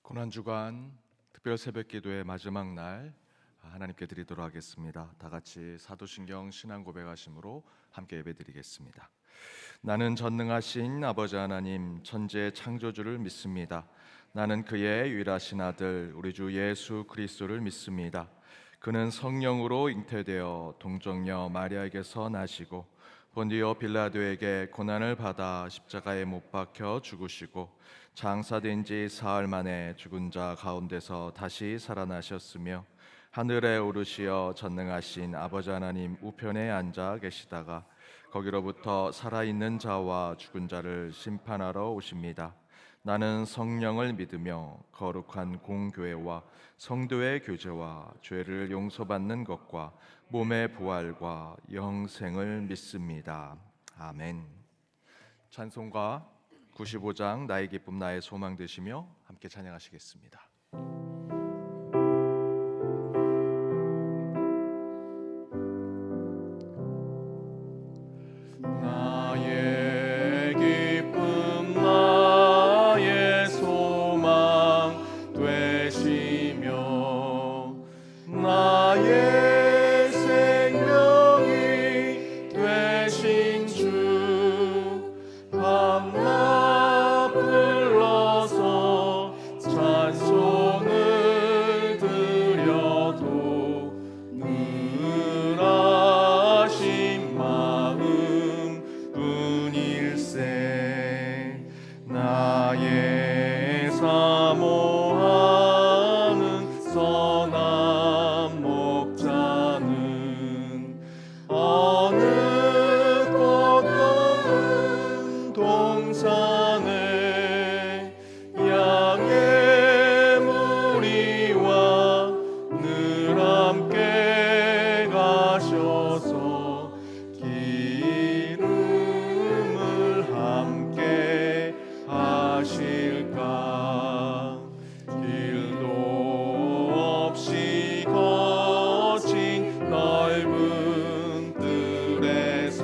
고난주간 특별 새벽기도의 마지막 날 하나님께 드리도록 하겠습니다. 다 같이 사도신경 신앙 고백하심으로 함께 예배드리겠습니다. 나는 전능하신 아버지 하나님 천지의 창조주를 믿습니다. 나는 그의 유일하신 아들 우리 주 예수 그리스도를 믿습니다. 그는 성령으로 잉태되어 동정녀 마리아에게서 나시고 본디오 빌라도에게 고난을 받아 십자가에 못 박혀 죽으시고 장사된 지 사흘 만에 죽은 자 가운데서 다시 살아나셨으며 하늘에 오르시어 전능하신 아버지 하나님 우편에 앉아 계시다가 거기로부터 살아있는 자와 죽은 자를 심판하러 오십니다. 나는 성령을 믿으며 거룩한 공교회와 성도의 교제와 죄를 용서받는 것과 몸의 부활과 영생을 믿습니다. 아멘. 찬송가 95장 나의 기쁨 나의 소망 되시며 함께 찬양하시겠습니다. 나의 기쁨 나의 소망 되시며 나의 생명이 되신 주 밤낮 불러서 찬송을 드려도 늘 하신 마음 뿐일세. 나의 사모하는 선한 목자는 어느 꽃 동산에 양의 무리와 늘 함께 가셔서 기름을 함께 하실까. 길도 없이 거친 넓은 뜰에서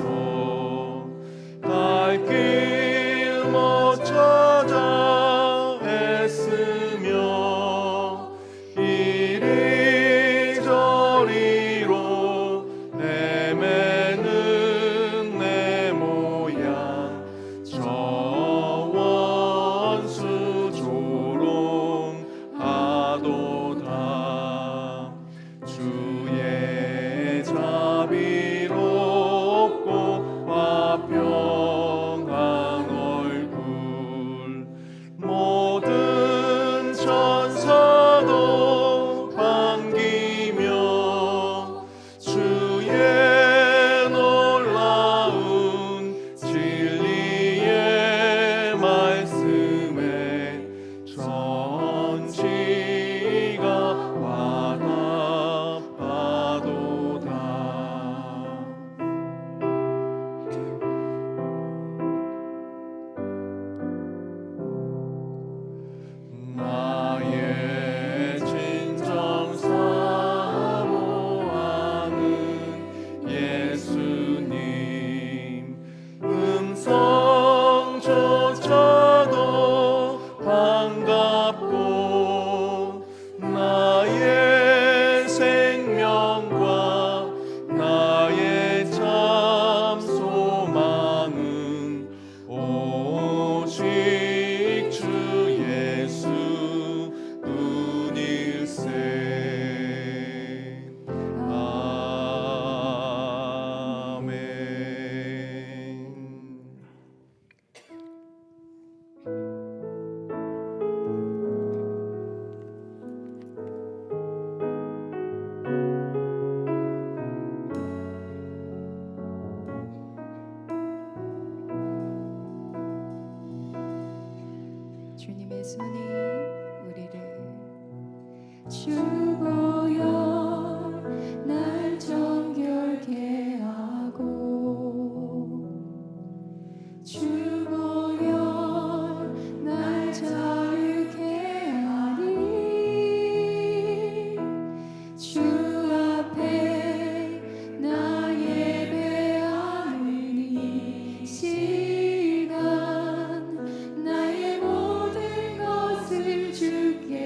갈 길 못 찾아 애쓰며 이리저리로 헤매는 내 모양 저 원수 조롱하도다. 주의 자비롭고 화평한 얼굴 모든 천사도 반기며 주의 놀라운 진리의 말씀에 전지가 와닿아도다. 나의 진정 사모하는 예수님 음성조차도 반갑고 나의 생명과 나의 참 소망은 오직 주 예수 뿐일세. 아멘. 주님의 손이 우리를 주보여 날 정결케 하고 주보여 날 자유케 하리. 주 앞에 나 예배하는 이 시간 나의 모든 것을 주께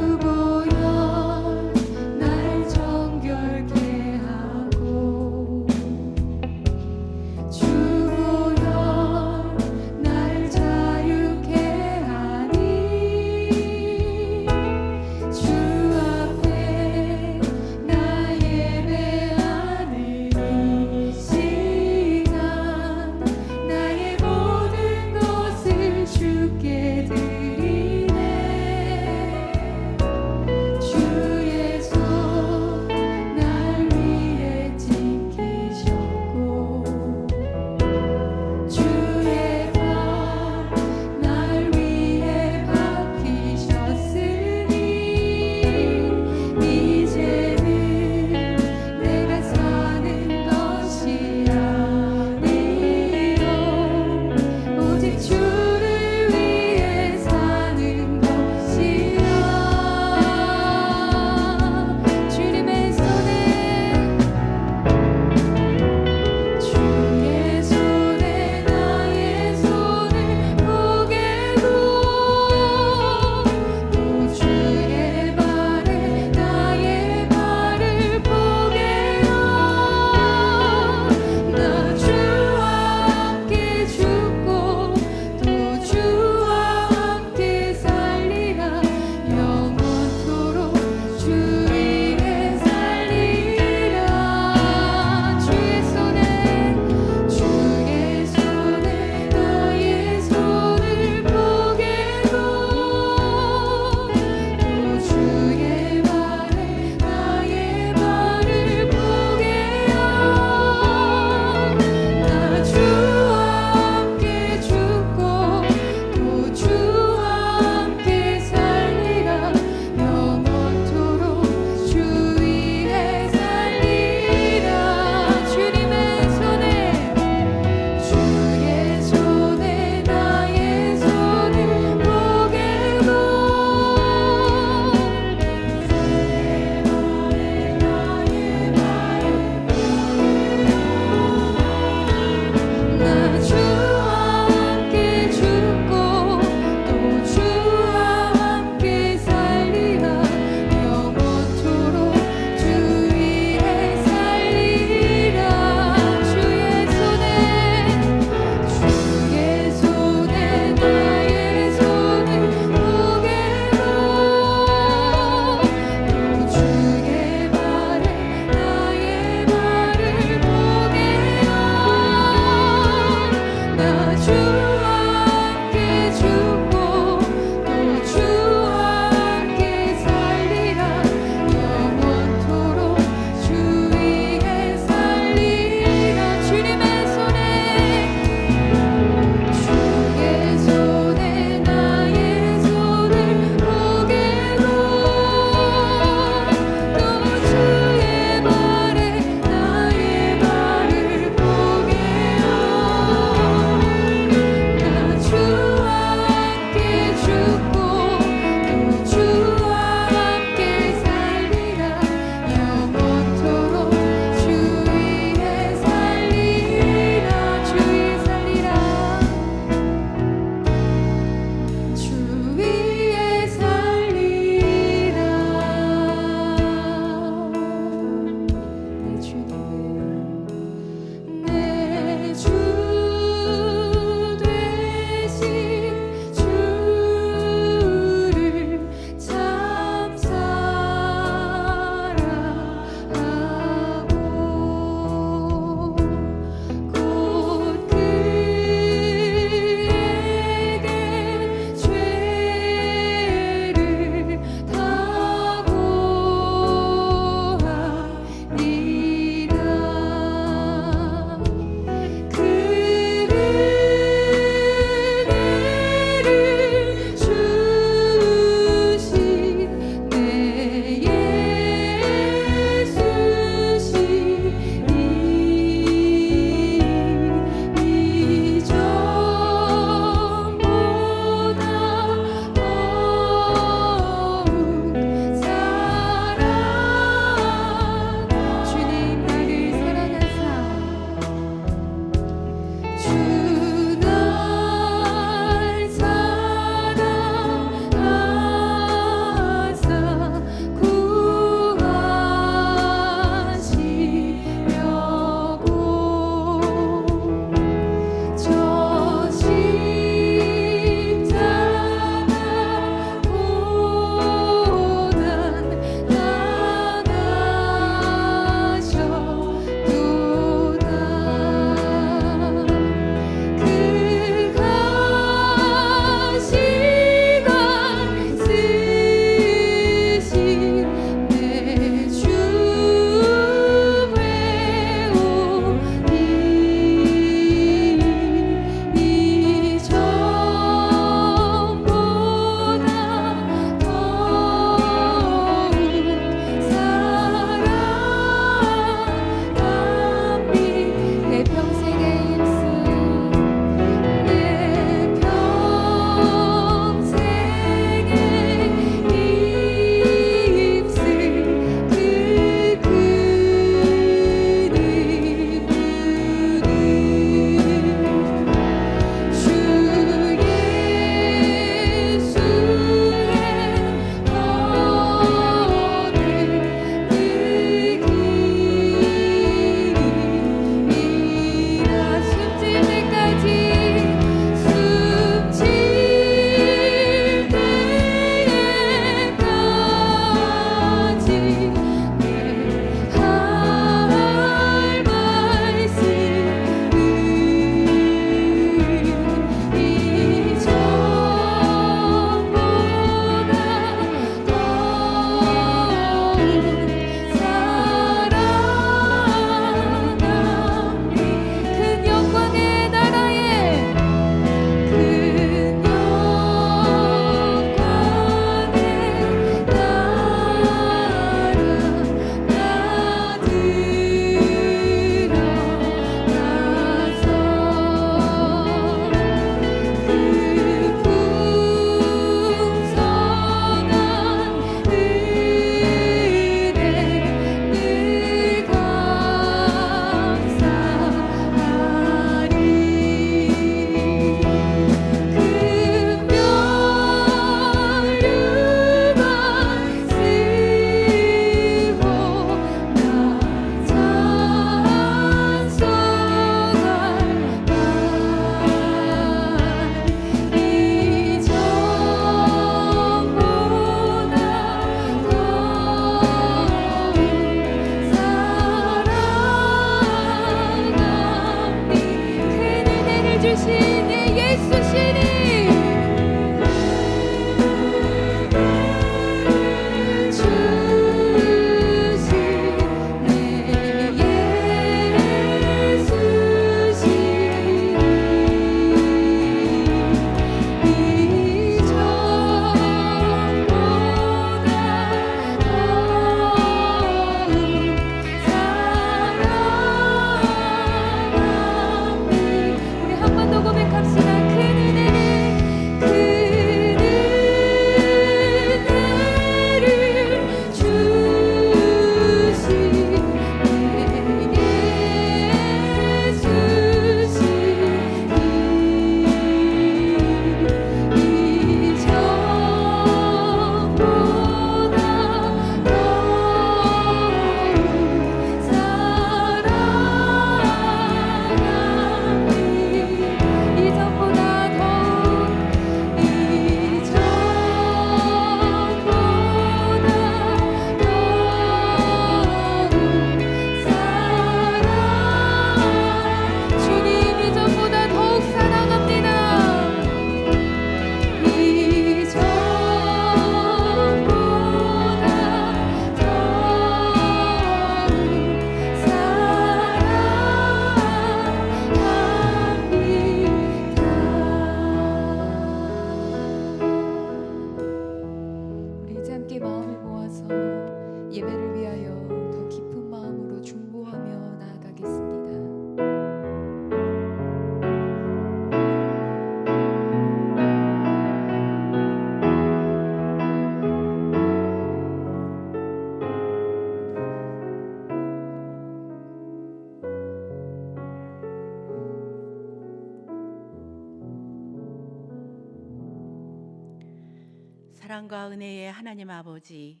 사랑과 은혜의 하나님 아버지,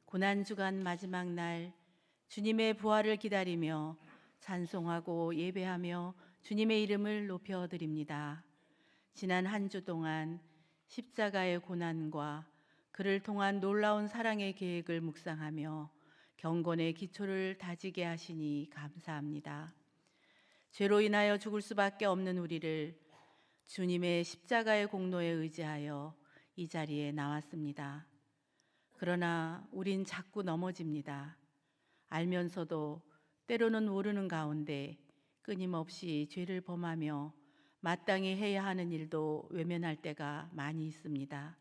고난주간 마지막 날 주님의 부활을 기다리며 찬송하고 예배하며 주님의 이름을 높여드립니다. 지난 한 주 동안 십자가의 고난과 그를 통한 놀라운 사랑의 계획을 묵상하며 경건의 기초를 다지게 하시니 감사합니다. 죄로 인하여 죽을 수밖에 없는 우리를 주님의 십자가의 공로에 의지하여 이 자리에 나왔습니다. 그러나 우린 자꾸 넘어집니다. 알면서도 때로는 모르는 가운데 끊임없이 죄를 범하며 마땅히 해야 하는 일도 외면할 때가 많이 있습니다.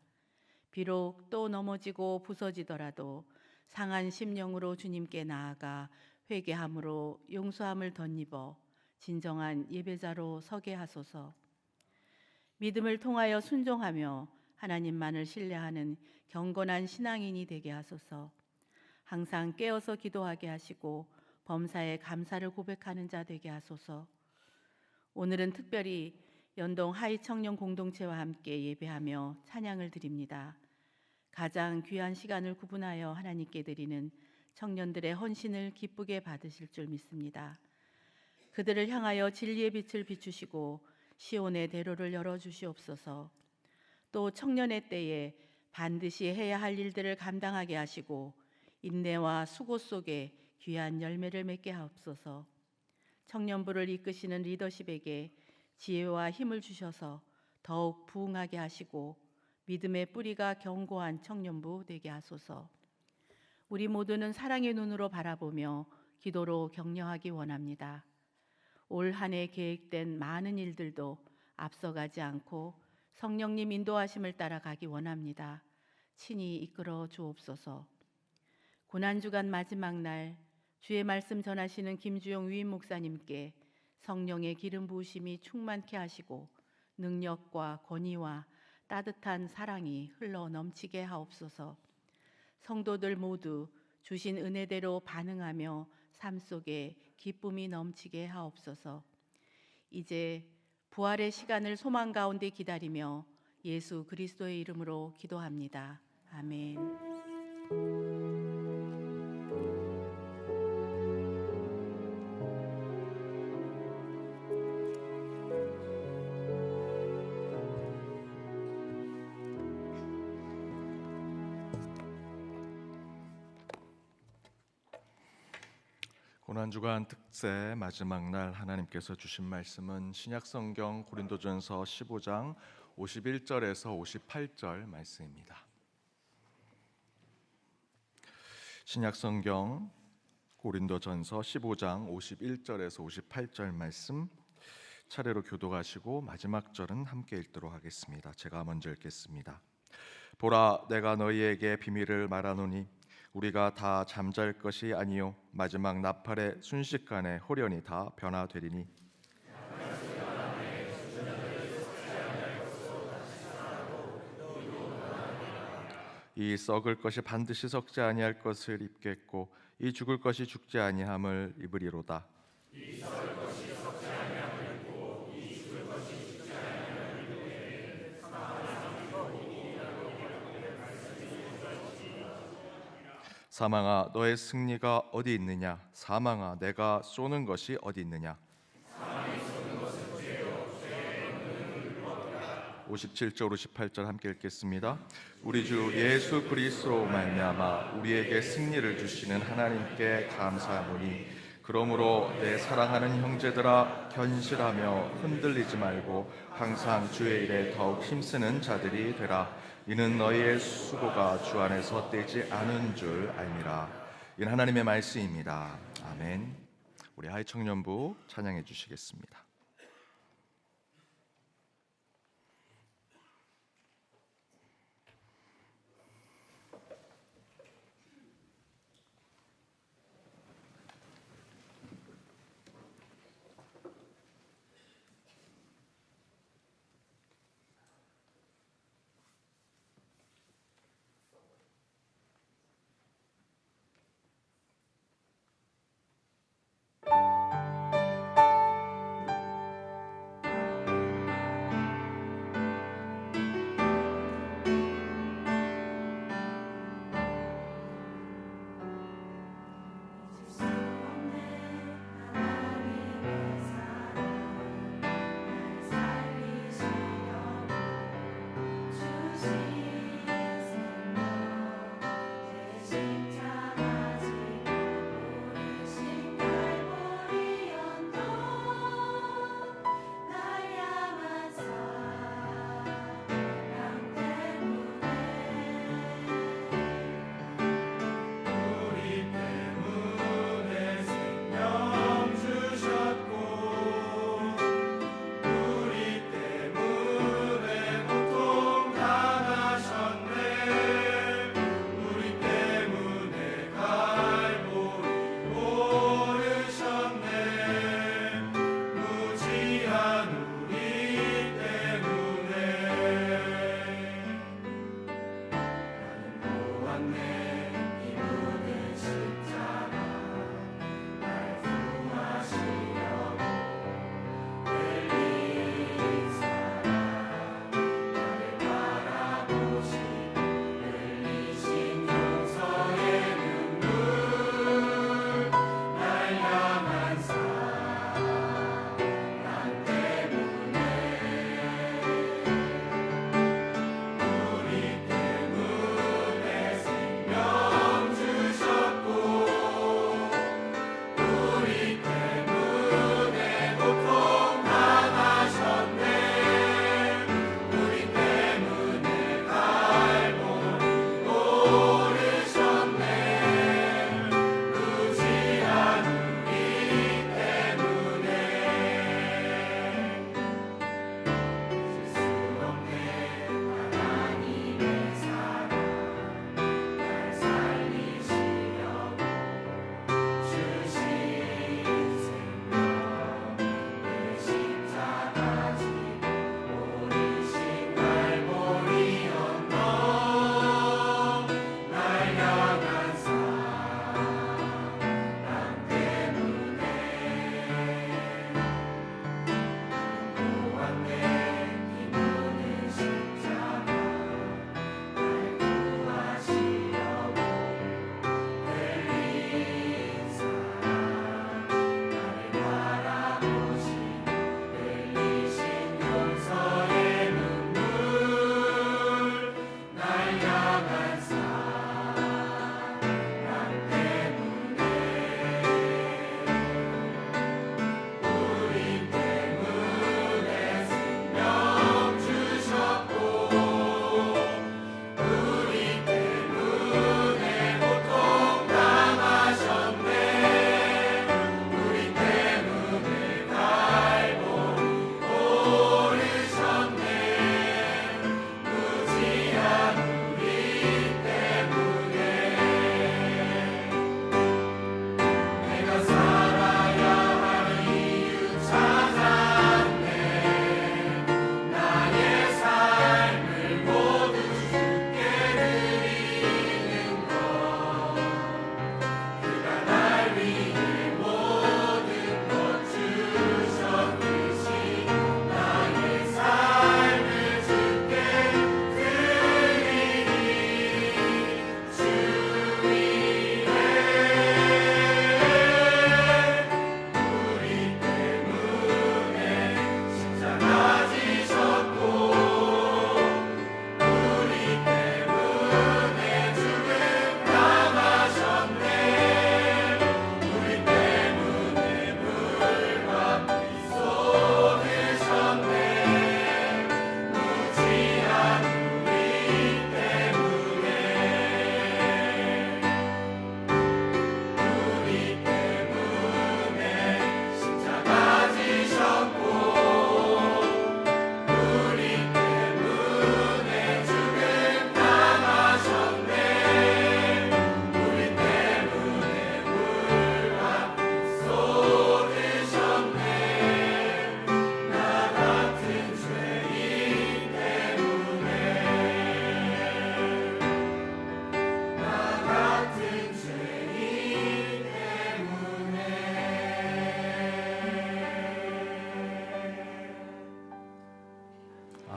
비록 또 넘어지고 부서지더라도 상한 심령으로 주님께 나아가 회개함으로 용서함을 덧입어 진정한 예배자로 서게 하소서. 믿음을 통하여 순종하며 하나님만을 신뢰하는 경건한 신앙인이 되게 하소서. 항상 깨어서 기도하게 하시고 범사에 감사를 고백하는 자 되게 하소서. 오늘은 특별히 연동 하이 청년 공동체와 함께 예배하며 찬양을 드립니다. 가장 귀한 시간을 구분하여 하나님께 드리는 청년들의 헌신을 기쁘게 받으실 줄 믿습니다. 그들을 향하여 진리의 빛을 비추시고 시온의 대로를 열어주시옵소서. 또 청년의 때에 반드시 해야 할 일들을 감당하게 하시고 인내와 수고 속에 귀한 열매를 맺게 하옵소서. 청년부를 이끄시는 리더십에게 지혜와 힘을 주셔서 더욱 부흥하게 하시고 믿음의 뿌리가 견고한 청년부 되게 하소서. 우리 모두는 사랑의 눈으로 바라보며 기도로 격려하기 원합니다. 올 한 해 계획된 많은 일들도 앞서가지 않고 성령님 인도하심을 따라가기 원합니다. 친히 이끌어 주옵소서. 고난주간 마지막 날 주의 말씀 전하시는 김주영 위임 목사님께 성령의 기름 부으심이 충만케 하시고 능력과 권위와 따뜻한 사랑이 흘러 넘치게 하옵소서. 성도들 모두 주신 은혜대로 반응하며 삶 속에 기쁨이 넘치게 하옵소서. 이제 부활의 시간을 소망 가운데 기다리며 예수 그리스도의 이름으로 기도합니다. 아멘. 고난주간 특세 마지막 날 하나님께서 주신 말씀은 신약성경 고린도전서 15장 51절에서 58절 말씀입니다. 신약성경 고린도전서 15장 51절에서 58절 말씀 차례로 교독하시고 마지막 절은 함께 읽도록 하겠습니다. 제가 먼저 읽겠습니다. 보라, 내가 너희에게 비밀을 말하노니 우리가 다 잠잘 것이 아니요 마지막 나팔의 순식간에 홀연히 다 변화되리니 이 썩을 것이 반드시 썩지 아니할 것을 입겠고 이 죽을 것이 죽지 아니함을 입으리로다. 사망아, 너의 승리가 어디 있느냐? 사망아, 내가 쏘는 것이 어디 있느냐? 57절 58절 함께 읽겠습니다. 우리 주 예수 그리스도로 말미암아 우리에게 승리를 주시는 하나님께 감사하노니 그러므로 내 사랑하는 형제들아, 견실하며 흔들리지 말고 항상 주의 일에 더욱 힘쓰는 자들이 되라. 이는 너희의 수고가 주 안에서 헛되지 않은 줄 알미라. 이는 하나님의 말씀입니다. 아멘. 우리 하이 청년부 찬양해 주시겠습니다.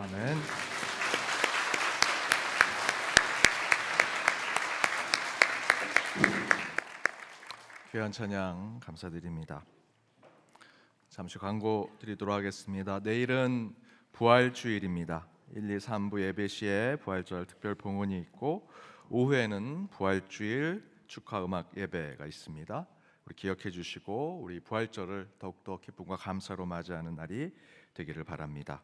아멘. 귀한 찬양 감사드립니다. 잠시 광고 드리도록 하겠습니다. 내일은 부활주일입니다. 1, 2, 3부 예배 시에 부활절 특별 봉헌이 있고 오후에는 부활주일 축하 음악 예배가 있습니다. 우리 기억해 주시고 우리 부활절을 더욱더 기쁨과 감사로 맞이하는 날이 되기를 바랍니다.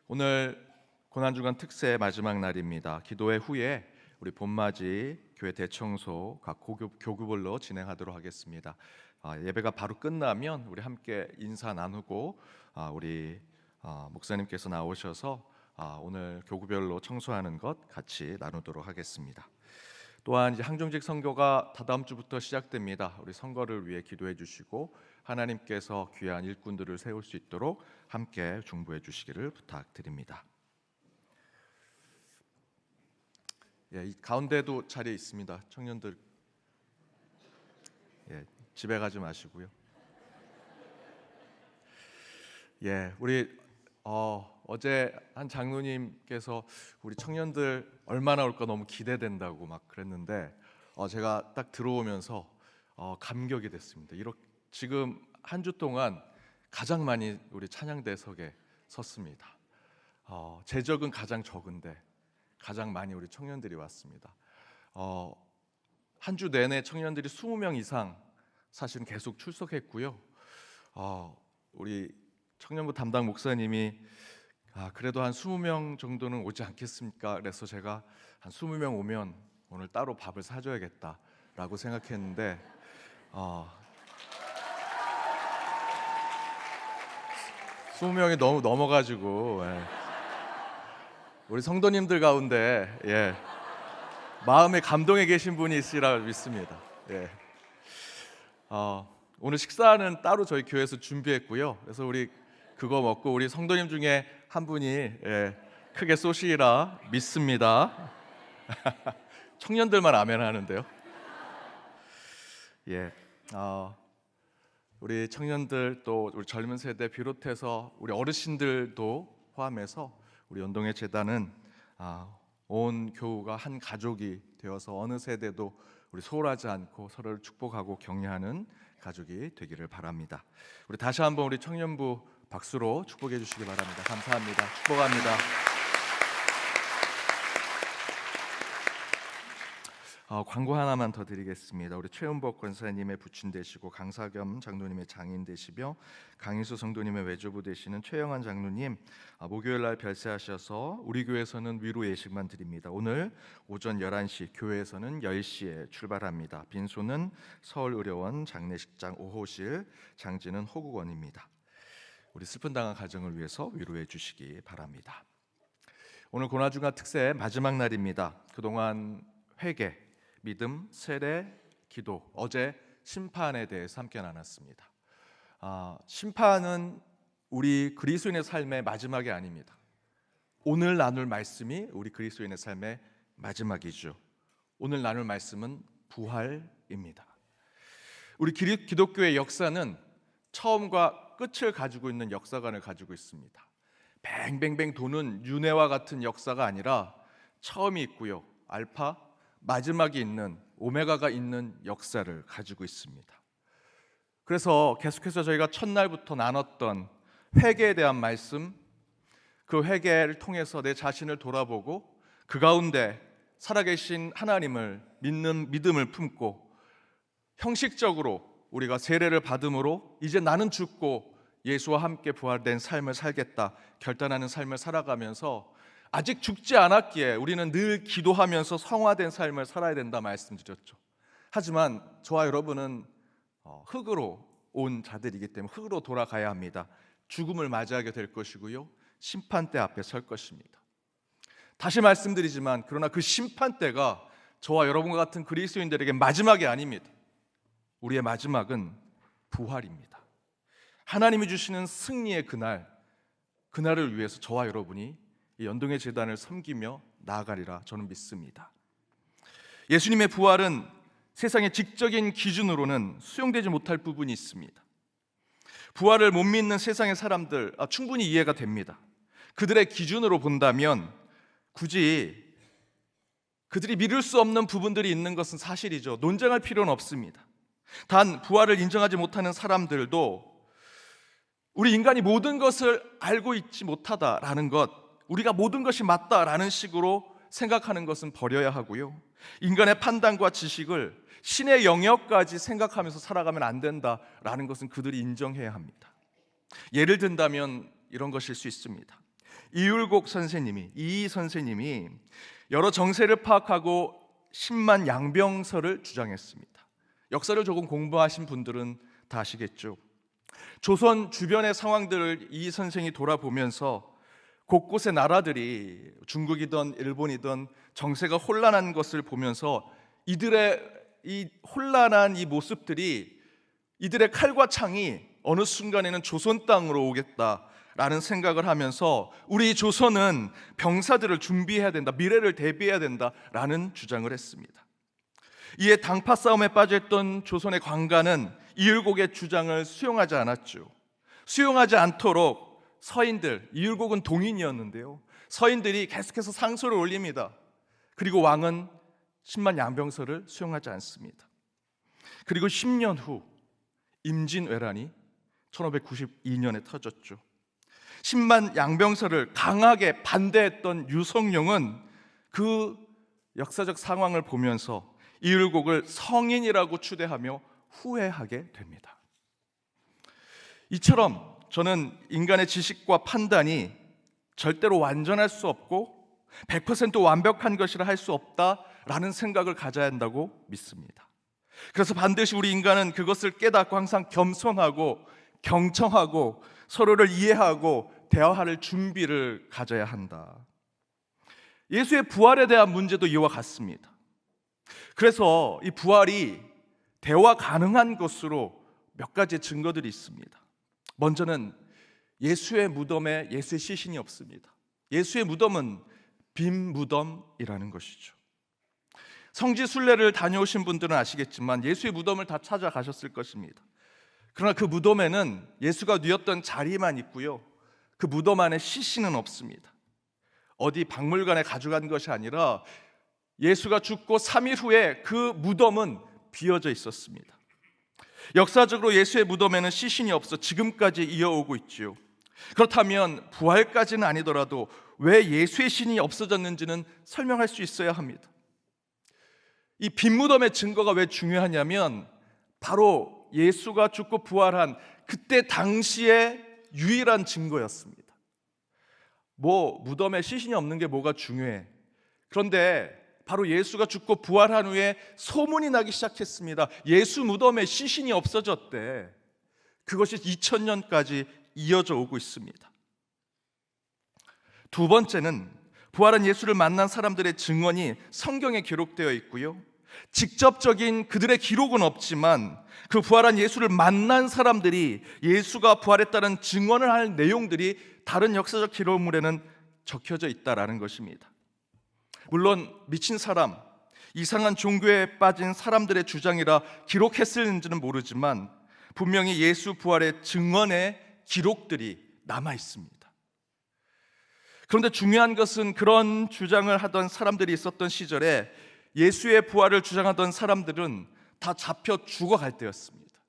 오늘 고난주간 특세 마지막 날입니다. 기도회 후에 우리 봄맞이 교회 대청소 각 교구별로 진행하도록 하겠습니다. 예배가 바로 끝나면 우리 함께 인사 나누고 우리 목사님께서 나오셔서 오늘 교구별로 청소하는 것 같이 나누도록 하겠습니다. 또한 이제 항정직 선교가 다다음 주부터 시작됩니다. 우리 선거를 위해 기도해 주시고 하나님께서 귀한 일꾼들을 세울 수 있도록 함께 중보해 주시기를 부탁드립니다. 이 가운데도 자리에 있습니다. 청년들 집에 가지 마시고요. 우리 어제 한 장로님께서 우리 청년들 얼마나 올까 너무 기대된다고 막 그랬는데 제가 딱 들어오면서 감격이 됐습니다. 지금 한 주 동안 가장 많이 우리 찬양대석에 섰습니다. 제적은 가장 적은데 가장 많이 우리 청년들이 왔습니다. 한 주 내내 청년들이 20명 이상 사실은 계속 출석했고요. 우리 청년부 담당 목사님이 그래도 한 20명 정도는 오지 않겠습니까? 그래서 제가 한 20명 오면 오늘 따로 밥을 사줘야겠다라고 생각했는데 20명이 너무 넘어가지고 우리 성도님들 가운데 마음에 감동해 계신 분이 있으리라 믿습니다. 오늘 식사는 따로 저희 교회에서 준비했고요. 그래서 우리 그거 먹고 우리 성도님 중에 한 분이 크게 쏘시리라 믿습니다. 청년들만 아멘 하는데요. 우리 청년들 또 우리 젊은 세대 비롯해서 우리 어르신들도 포함해서 우리 연동의 재단은 온 교우가 한 가족이 되어서 어느 세대도 우리 소홀하지 않고 서로를 축복하고 격려하는 가족이 되기를 바랍니다. 우리 다시 한번 우리 청년부 박수로 축복해 주시기 바랍니다. 감사합니다. 축복합니다. 광고 하나만 더 드리겠습니다. 우리 최은복 권사님의 부친 되시고 강사겸 장로님의 장인 되시며 강인수 성도님의 외조부 되시는 최영환 장로님 목요일 날 별세하셔서 우리 교회에서는 위로 예식만 드립니다. 오늘 오전 11시 교회에서는 10시에 출발합니다. 빈소는 서울의료원 장례식장 5호실, 장지는 호국원입니다. 우리 슬픈 당한 가정을 위해서 위로해 주시기 바랍니다. 오늘 고난주간 특세 마지막 날입니다. 그동안 회개, 믿음, 세례, 기도, 어제 심판에 대해서 함께 나눴습니다. 심판은 우리 그리스도인의 삶의 마지막이 아닙니다. 오늘 나눌 말씀이 우리 그리스도인의 삶의 마지막이죠. 오늘 나눌 말씀은 부활입니다. 우리 기독교의 역사는 처음과 끝을 가지고 있는 역사관을 가지고 있습니다. 뱅뱅뱅 도는 윤회와 같은 역사가 아니라 처음이 있고요, 알파, 마지막이 있는 오메가가 있는 역사를 가지고 있습니다. 그래서 계속해서 저희가 첫날부터 나눴던 회개에 대한 말씀, 그 회개를 통해서 내 자신을 돌아보고 그 가운데 살아계신 하나님을 믿는 믿음을 품고 형식적으로 우리가 세례를 받음으로 이제 나는 죽고 예수와 함께 부활된 삶을 살겠다 결단하는 삶을 살아가면서 아직 죽지 않았기에 우리는 늘 기도하면서 성화된 삶을 살아야 된다 말씀드렸죠. 하지만 저와 여러분은 흙으로 온 자들이기 때문에 흙으로 돌아가야 합니다. 죽음을 맞이하게 될 것이고요, 심판대 앞에 설 것입니다. 다시 말씀드리지만 그러나 그 심판대가 저와 여러분과 같은 그리스도인들에게 마지막이 아닙니다. 우리의 마지막은 부활입니다. 하나님이 주시는 승리의 그날을 위해서 저와 여러분이 이 연동의 제단을 섬기며 나아가리라 저는 믿습니다. 예수님의 부활은 세상의 직적인 기준으로는 수용되지 못할 부분이 있습니다. 부활을 못 믿는 세상의 사람들 충분히 이해가 됩니다. 그들의 기준으로 본다면 굳이 그들이 믿을 수 없는 부분들이 있는 것은 사실이죠. 논쟁할 필요는 없습니다. 단 부활을 인정하지 못하는 사람들도 우리 인간이 모든 것을 알고 있지 못하다라는 것, 우리가 모든 것이 맞다라는 식으로 생각하는 것은 버려야 하고요. 인간의 판단과 지식을 신의 영역까지 생각하면서 살아가면 안 된다라는 것은 그들이 인정해야 합니다. 예를 든다면 이런 것일 수 있습니다. 이율곡 선생님이, 이희 선생님이 여러 정세를 파악하고 10만 양병설을 주장했습니다. 역사를 조금 공부하신 분들은 다 아시겠죠. 조선 주변의 상황들을 이 선생이 돌아보면서 곳곳의 나라들이 중국이든 일본이든 정세가 혼란한 것을 보면서 이들의 이 혼란한 이 모습들이, 이들의 칼과 창이 어느 순간에는 조선 땅으로 오겠다라는 생각을 하면서 우리 조선은 병사들을 준비해야 된다, 미래를 대비해야 된다라는 주장을 했습니다. 이에 당파 싸움에 빠져있던 조선의 관가는 이율곡의 주장을 수용하지 않았죠. 수용하지 않도록 서인들, 이율곡은 동인이었는데요, 서인들이 계속해서 상소를 올립니다. 그리고 왕은 10만 양병설을 수용하지 않습니다. 그리고 10년 후 임진왜란이 1592년에 터졌죠. 10만 양병설을 강하게 반대했던 유성룡은 그 역사적 상황을 보면서 이율곡을 성인이라고 추대하며 후회하게 됩니다. 이처럼 저는 인간의 지식과 판단이 절대로 완전할 수 없고 100% 완벽한 것이라 할 수 없다라는 생각을 가져야 한다고 믿습니다. 그래서 반드시 우리 인간은 그것을 깨닫고 항상 겸손하고 경청하고 서로를 이해하고 대화할 준비를 가져야 한다. 예수의 부활에 대한 문제도 이와 같습니다. 그래서 이 부활이 대화 가능한 것으로 몇 가지 증거들이 있습니다. 먼저는 예수의 무덤에 예수의 시신이 없습니다. 예수의 무덤은 빈 무덤이라는 것이죠. 성지 순례를 다녀오신 분들은 아시겠지만 예수의 무덤을 다 찾아가셨을 것입니다. 그러나 그 무덤에는 예수가 누웠던 자리만 있고요, 그 무덤 안에 시신은 없습니다. 어디 박물관에 가져간 것이 아니라 예수가 죽고 3일 후에 그 무덤은 비어져 있었습니다. 역사적으로 예수의 무덤에는 시신이 없어 지금까지 이어오고 있지요. 그렇다면 부활까지는 아니더라도 왜 예수의 신이 없어졌는지는 설명할 수 있어야 합니다. 이 빈 무덤의 증거가 왜 중요하냐면 바로 예수가 죽고 부활한 그때 당시의 유일한 증거였습니다. 무덤에 시신이 없는 게 뭐가 중요해? 그런데 바로 예수가 죽고 부활한 후에 소문이 나기 시작했습니다. 예수 무덤에 시신이 없어졌대. 그것이 2000년까지 이어져 오고 있습니다. 두 번째는 부활한 예수를 만난 사람들의 증언이 성경에 기록되어 있고요, 직접적인 그들의 기록은 없지만 그 부활한 예수를 만난 사람들이 예수가 부활했다는 증언을 할 내용들이 다른 역사적 기록물에는 적혀져 있다라는 것입니다. 물론 미친 사람, 이상한 종교에 빠진 사람들의 주장이라 기록했을는지는 모르지만 분명히 예수 부활의 증언의 기록들이 남아 있습니다. 그런데 중요한 것은 그런 주장을 하던 사람들이 있었던 시절에 예수의 부활을 주장하던 사람들은 다 잡혀 죽어갈 때였습니다.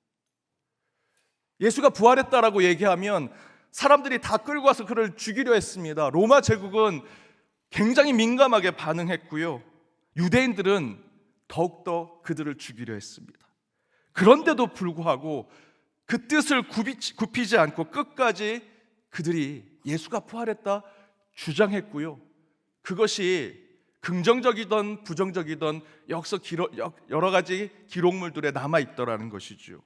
예수가 부활했다라고 얘기하면 사람들이 다 끌고 와서 그를 죽이려 했습니다. 로마 제국은 굉장히 민감하게 반응했고요, 유대인들은 더욱더 그들을 죽이려 했습니다. 그런데도 불구하고 그 뜻을 굽히지 않고 끝까지 그들이 예수가 부활했다 주장했고요, 그것이 긍정적이든 부정적이든 여러 가지 기록물들에 남아있더라는 것이죠.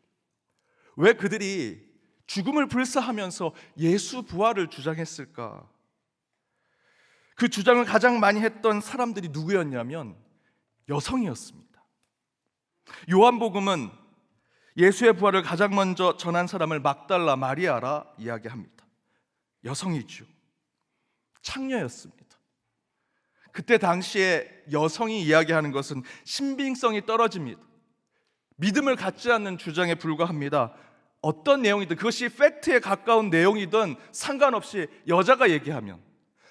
왜 그들이 죽음을 불사하면서 예수 부활을 주장했을까? 그 주장을 가장 많이 했던 사람들이 누구였냐면 여성이었습니다. 요한복음은 예수의 부활을 가장 먼저 전한 사람을 막달라 마리아라 이야기합니다. 여성이죠. 창녀였습니다. 그때 당시에 여성이 이야기하는 것은 신빙성이 떨어집니다. 믿음을 갖지 않는 주장에 불과합니다. 어떤 내용이든, 그것이 팩트에 가까운 내용이든 상관없이 여자가 얘기하면,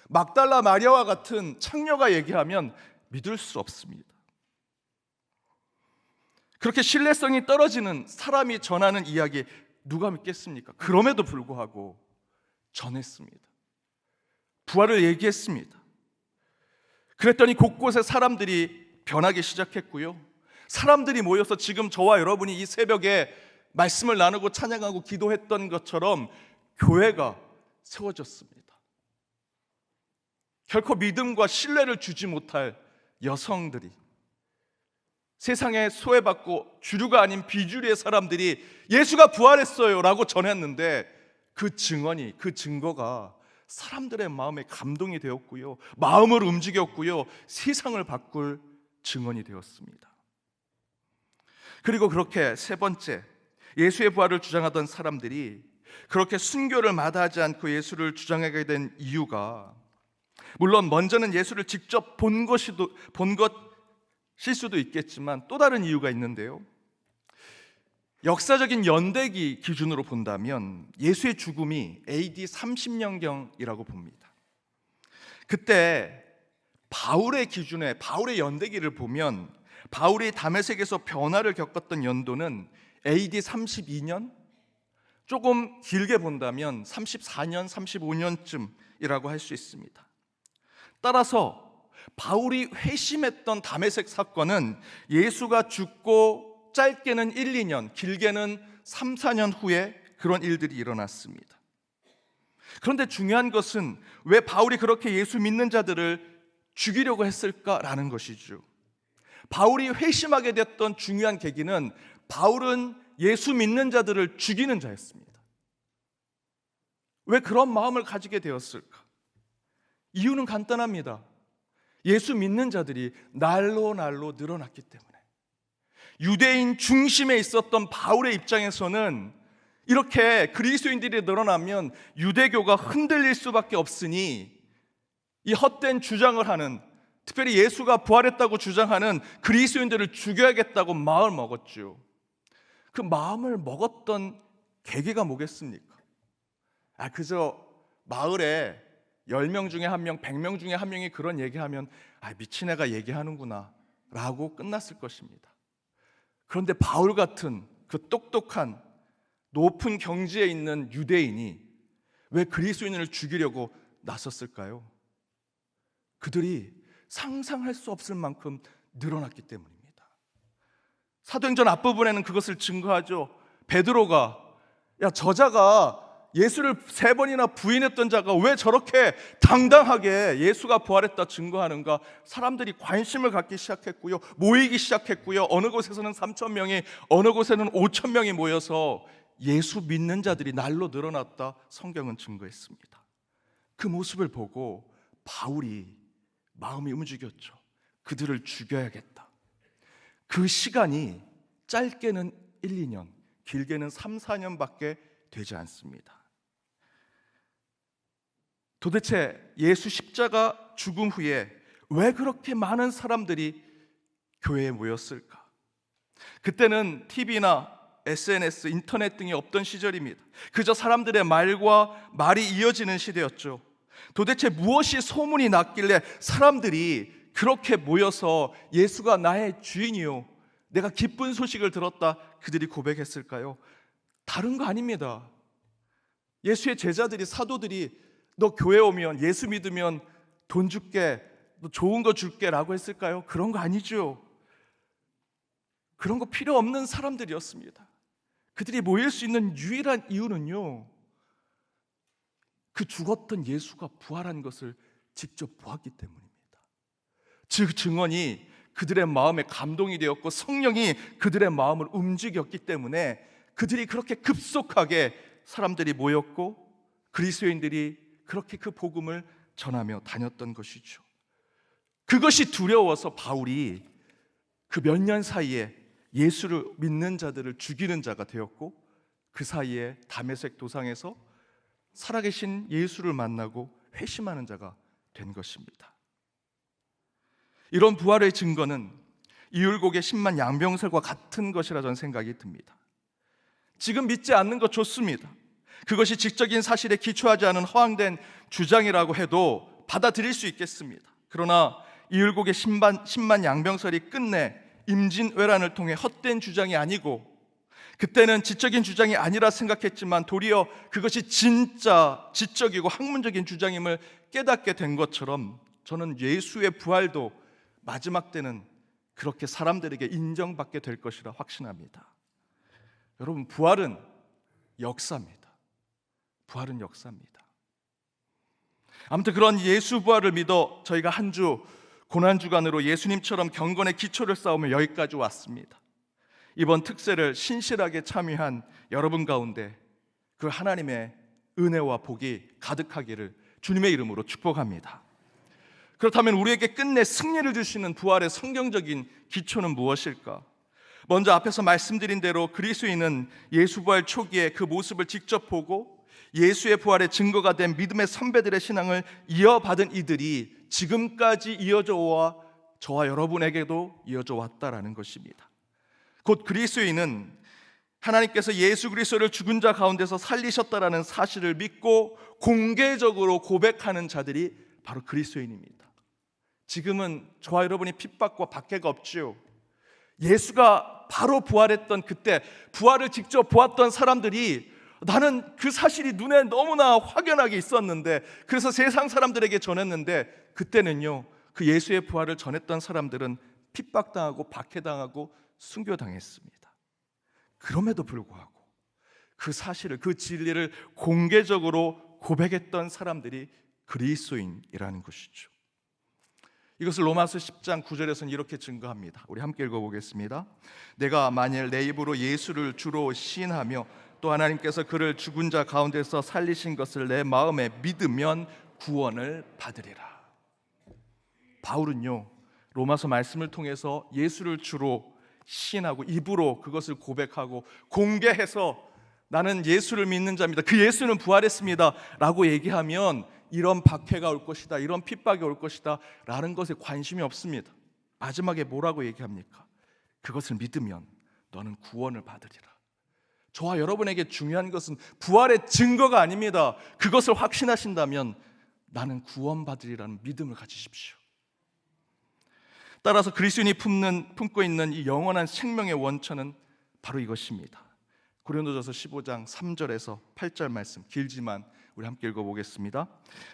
막달라 마리아와 같은 창녀가 얘기하면 믿을 수 없습니다. 그렇게 신뢰성이 떨어지는 사람이 전하는 이야기 누가 믿겠습니까? 그럼에도 불구하고 전했습니다. 부활을 얘기했습니다. 그랬더니 곳곳에 사람들이 변하기 시작했고요. 사람들이 모여서 지금 저와 여러분이 이 새벽에 말씀을 나누고 찬양하고 기도했던 것처럼 교회가 세워졌습니다. 결코 믿음과 신뢰를 주지 못할 여성들이, 세상에 소외받고 주류가 아닌 비주류의 사람들이 예수가 부활했어요 라고 전했는데, 그 증언이, 그 증거가 사람들의 마음에 감동이 되었고요, 마음을 움직였고요, 세상을 바꿀 증언이 되었습니다. 그리고 그렇게 세 번째, 예수의 부활을 주장하던 사람들이 그렇게 순교를 마다하지 않고 예수를 주장하게 된 이유가, 물론 먼저는 예수를 직접 본 것일 수도 있겠지만 또 다른 이유가 있는데요. 역사적인 연대기 기준으로 본다면 예수의 죽음이 AD 30년경이라고 봅니다. 그때 바울의 기준에, 바울의 연대기를 보면 바울이 다메섹에서 변화를 겪었던 연도는 AD 32년, 조금 길게 본다면 34년, 35년쯤이라고 할 수 있습니다. 따라서 바울이 회심했던 다메섹 사건은 예수가 죽고 짧게는 1, 2년, 길게는 3, 4년 후에 그런 일들이 일어났습니다. 그런데 중요한 것은 왜 바울이 그렇게 예수 믿는 자들을 죽이려고 했을까라는 것이죠. 바울이 회심하게 됐던 중요한 계기는 바울은 예수 믿는 자들을 죽이는 자였습니다. 왜 그런 마음을 가지게 되었을까? 이유는 간단합니다. 예수 믿는 자들이 날로 늘어났기 때문에. 유대인 중심에 있었던 바울의 입장에서는 이렇게 그리스도인들이 늘어나면 유대교가 흔들릴 수밖에 없으니 이 헛된 주장을 하는, 특별히 예수가 부활했다고 주장하는 그리스도인들을 죽여야겠다고 마음을 먹었죠. 그 마음을 먹었던 계기가 뭐겠습니까? 그저 마을에 10명 중에 1명, 100명 중에 1명이 그런 얘기하면 미친 애가 얘기하는구나 라고 끝났을 것입니다. 그런데 바울 같은 그 똑똑한 높은 경지에 있는 유대인이 왜 그리스도인을 죽이려고 나섰을까요? 그들이 상상할 수 없을 만큼 늘어났기 때문입니다. 사도행전 앞부분에는 그것을 증거하죠. 베드로가 저자가 예수를 3번이나 부인했던 자가 왜 저렇게 당당하게 예수가 부활했다 증거하는가? 사람들이 관심을 갖기 시작했고요, 모이기 시작했고요. 어느 곳에서는 3,000명이, 어느 곳에는 5,000명이 모여서 예수 믿는 자들이 날로 늘어났다 성경은 증거했습니다. 그 모습을 보고 바울이 마음이 움직였죠. 그들을 죽여야겠다. 그 시간이 짧게는 1, 2년, 길게는 3, 4년밖에 되지 않습니다. 도대체 예수 십자가 죽음 후에 왜 그렇게 많은 사람들이 교회에 모였을까? 그때는 TV나 SNS, 인터넷 등이 없던 시절입니다. 그저 사람들의 말과 말이 이어지는 시대였죠. 도대체 무엇이 소문이 났길래 사람들이 그렇게 모여서 예수가 나의 주인이요, 내가 기쁜 소식을 들었다 그들이 고백했을까요? 다른 거 아닙니다. 예수의 제자들이, 사도들이 너 교회 오면, 예수 믿으면 돈 줄게, 너 좋은 거 줄게 라고 했을까요? 그런 거 아니죠. 그런 거 필요 없는 사람들이었습니다. 그들이 모일 수 있는 유일한 이유는요, 그 죽었던 예수가 부활한 것을 직접 보았기 때문입니다. 즉 증언이 그들의 마음에 감동이 되었고 성령이 그들의 마음을 움직였기 때문에 그들이 그렇게 급속하게 사람들이 모였고 그리스도인들이 그렇게 그 복음을 전하며 다녔던 것이죠. 그것이 두려워서 바울이 그 몇 년 사이에 예수를 믿는 자들을 죽이는 자가 되었고, 그 사이에 다메섹 도상에서 살아계신 예수를 만나고 회심하는 자가 된 것입니다. 이런 부활의 증거는 이율곡의 10만 양병설과 같은 것이라 저는 생각이 듭니다. 지금 믿지 않는 것 좋습니다. 그것이 지적인 사실에 기초하지 않은 허황된 주장이라고 해도 받아들일 수 있겠습니다. 그러나 이율곡의 10만 양병설이 끝내 임진왜란을 통해 헛된 주장이 아니고, 그때는 지적인 주장이 아니라 생각했지만 도리어 그것이 진짜 지적이고 학문적인 주장임을 깨닫게 된 것처럼 저는 예수의 부활도 마지막 때는 그렇게 사람들에게 인정받게 될 것이라 확신합니다. 여러분, 부활은 역사입니다. 부활은 역사입니다. 아무튼 그런 예수 부활을 믿어 저희가 한 주 고난주간으로 예수님처럼 경건의 기초를 쌓으며 여기까지 왔습니다. 이번 특세를 신실하게 참여한 여러분 가운데 그 하나님의 은혜와 복이 가득하기를 주님의 이름으로 축복합니다. 그렇다면 우리에게 끝내 승리를 주시는 부활의 성경적인 기초는 무엇일까? 먼저 앞에서 말씀드린 대로 그리스도인은 예수 부활 초기에 그 모습을 직접 보고 예수의 부활의 증거가 된 믿음의 선배들의 신앙을 이어받은 이들이 지금까지 이어져 와 저와 여러분에게도 이어져 왔다라는 것입니다. 곧 그리스도인은 하나님께서 예수 그리스도를 죽은 자 가운데서 살리셨다라는 사실을 믿고 공개적으로 고백하는 자들이 바로 그리스도인입니다. 지금은 저와 여러분이 핍박과 박해가 없지요. 예수가 바로 부활했던 그때 부활을 직접 보았던 사람들이 나는 그 사실이 눈에 너무나 확연하게 있었는데 그래서 세상 사람들에게 전했는데 그때는요, 그 예수의 부활을 전했던 사람들은 핍박당하고 박해당하고 순교당했습니다. 그럼에도 불구하고 그 사실을, 그 진리를 공개적으로 고백했던 사람들이 그리스도인이라는 것이죠. 이것을 로마서 10장 9절에서는 이렇게 증거합니다. 우리 함께 읽어보겠습니다. 내가 만일 내 입으로 예수를 주로 시인하며 또 하나님께서 그를 죽은 자 가운데서 살리신 것을 내 마음에 믿으면 구원을 받으리라. 바울은요, 로마서 말씀을 통해서 예수를 주로 시인하고 입으로 그것을 고백하고 공개해서 나는 예수를 믿는 자입니다, 그 예수는 부활했습니다 라고 얘기하면 이런 박해가 올 것이다, 이런 핍박이 올 것이다 라는 것에 관심이 없습니다. 마지막에 뭐라고 얘기합니까? 그것을 믿으면 너는 구원을 받으리라. 저와 여러분에게 중요한 것은 부활의 증거가 아닙니다. 그것을 확신하신다면 나는 구원받으리라는 믿음을 가지십시오. 따라서 그리스도인이 품고 있는 이 영원한 생명의 원천은 바로 이것입니다. 고린도전서 15장 3절에서 8절 말씀, 길지만 우리 함께 읽어보겠습니다.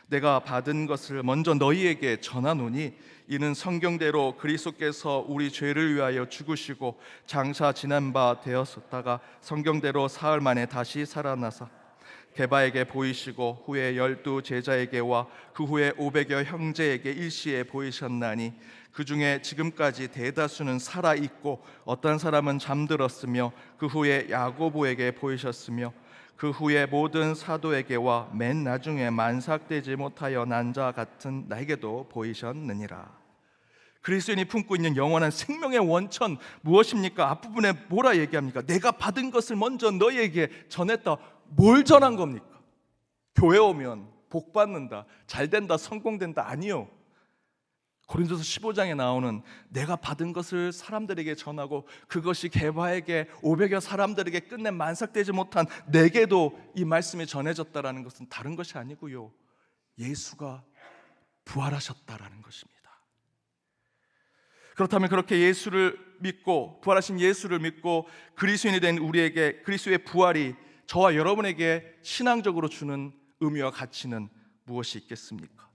내가 받은 것을 먼저 너희에게 전하노니 이는 성경대로 그리스도께서 우리 죄를 위하여 죽으시고 장사 지난 바 되었다가 성경대로 사흘 만에 다시 살아나사 게바에게 보이시고 후에 12 제자에게와 그 후에 500여 형제에게 일시에 보이셨나니 그 중에 지금까지 대다수는 살아있고 어떤 사람은 잠들었으며 그 후에 야고보에게 보이셨으며 그 후에 모든 사도에게와 맨 나중에 만삭되지 못하여 난 자 같은 나에게도 보이셨느니라. 그리스도인이 품고 있는 영원한 생명의 원천 무엇입니까? 앞부분에 뭐라 얘기합니까? 내가 받은 것을 먼저 너희에게 전했다. 뭘 전한 겁니까? 교회 오면 복 받는다, 잘 된다, 성공된다, 아니요. 고린도서 15장에 나오는 내가 받은 것을 사람들에게 전하고 그것이 게바에게 500여 사람들에게 끝내 만삭되지 못한 내게도 이 말씀이 전해졌다라는 것은 다른 것이 아니고요, 예수가 부활하셨다라는 것입니다. 그렇다면 그렇게 예수를 믿고 부활하신 예수를 믿고 그리스도인이 된 우리에게 그리스도의 부활이 저와 여러분에게 신앙적으로 주는 의미와 가치는 무엇이 있겠습니까?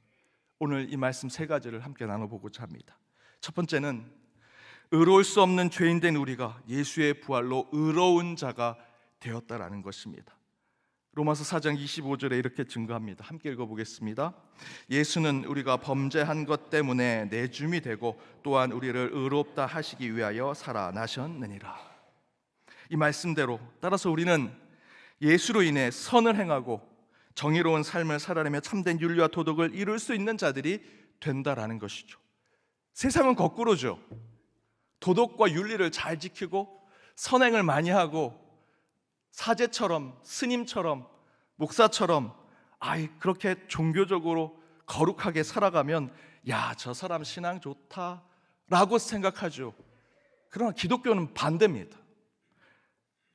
오늘 이 말씀 세 가지를 함께 나눠보고자 합니다. 첫 번째는 의로울 수 없는 죄인된 우리가 예수의 부활로 의로운 자가 되었다라는 것입니다. 로마서 4장 25절에 이렇게 증거합니다. 함께 읽어보겠습니다. 예수는 우리가 범죄한 것 때문에 내줌이 되고 또한 우리를 의롭다 하시기 위하여 살아나셨느니라. 이 말씀대로 따라서 우리는 예수로 인해 선을 행하고 정의로운 삶을 살아내며 참된 윤리와 도덕을 이룰 수 있는 자들이 된다라는 것이죠. 세상은 거꾸로죠. 도덕과 윤리를 잘 지키고 선행을 많이 하고 사제처럼, 스님처럼, 목사처럼 그렇게 종교적으로 거룩하게 살아가면 야, 저 사람 신앙 좋다라고 생각하죠. 그러나 기독교는 반대입니다.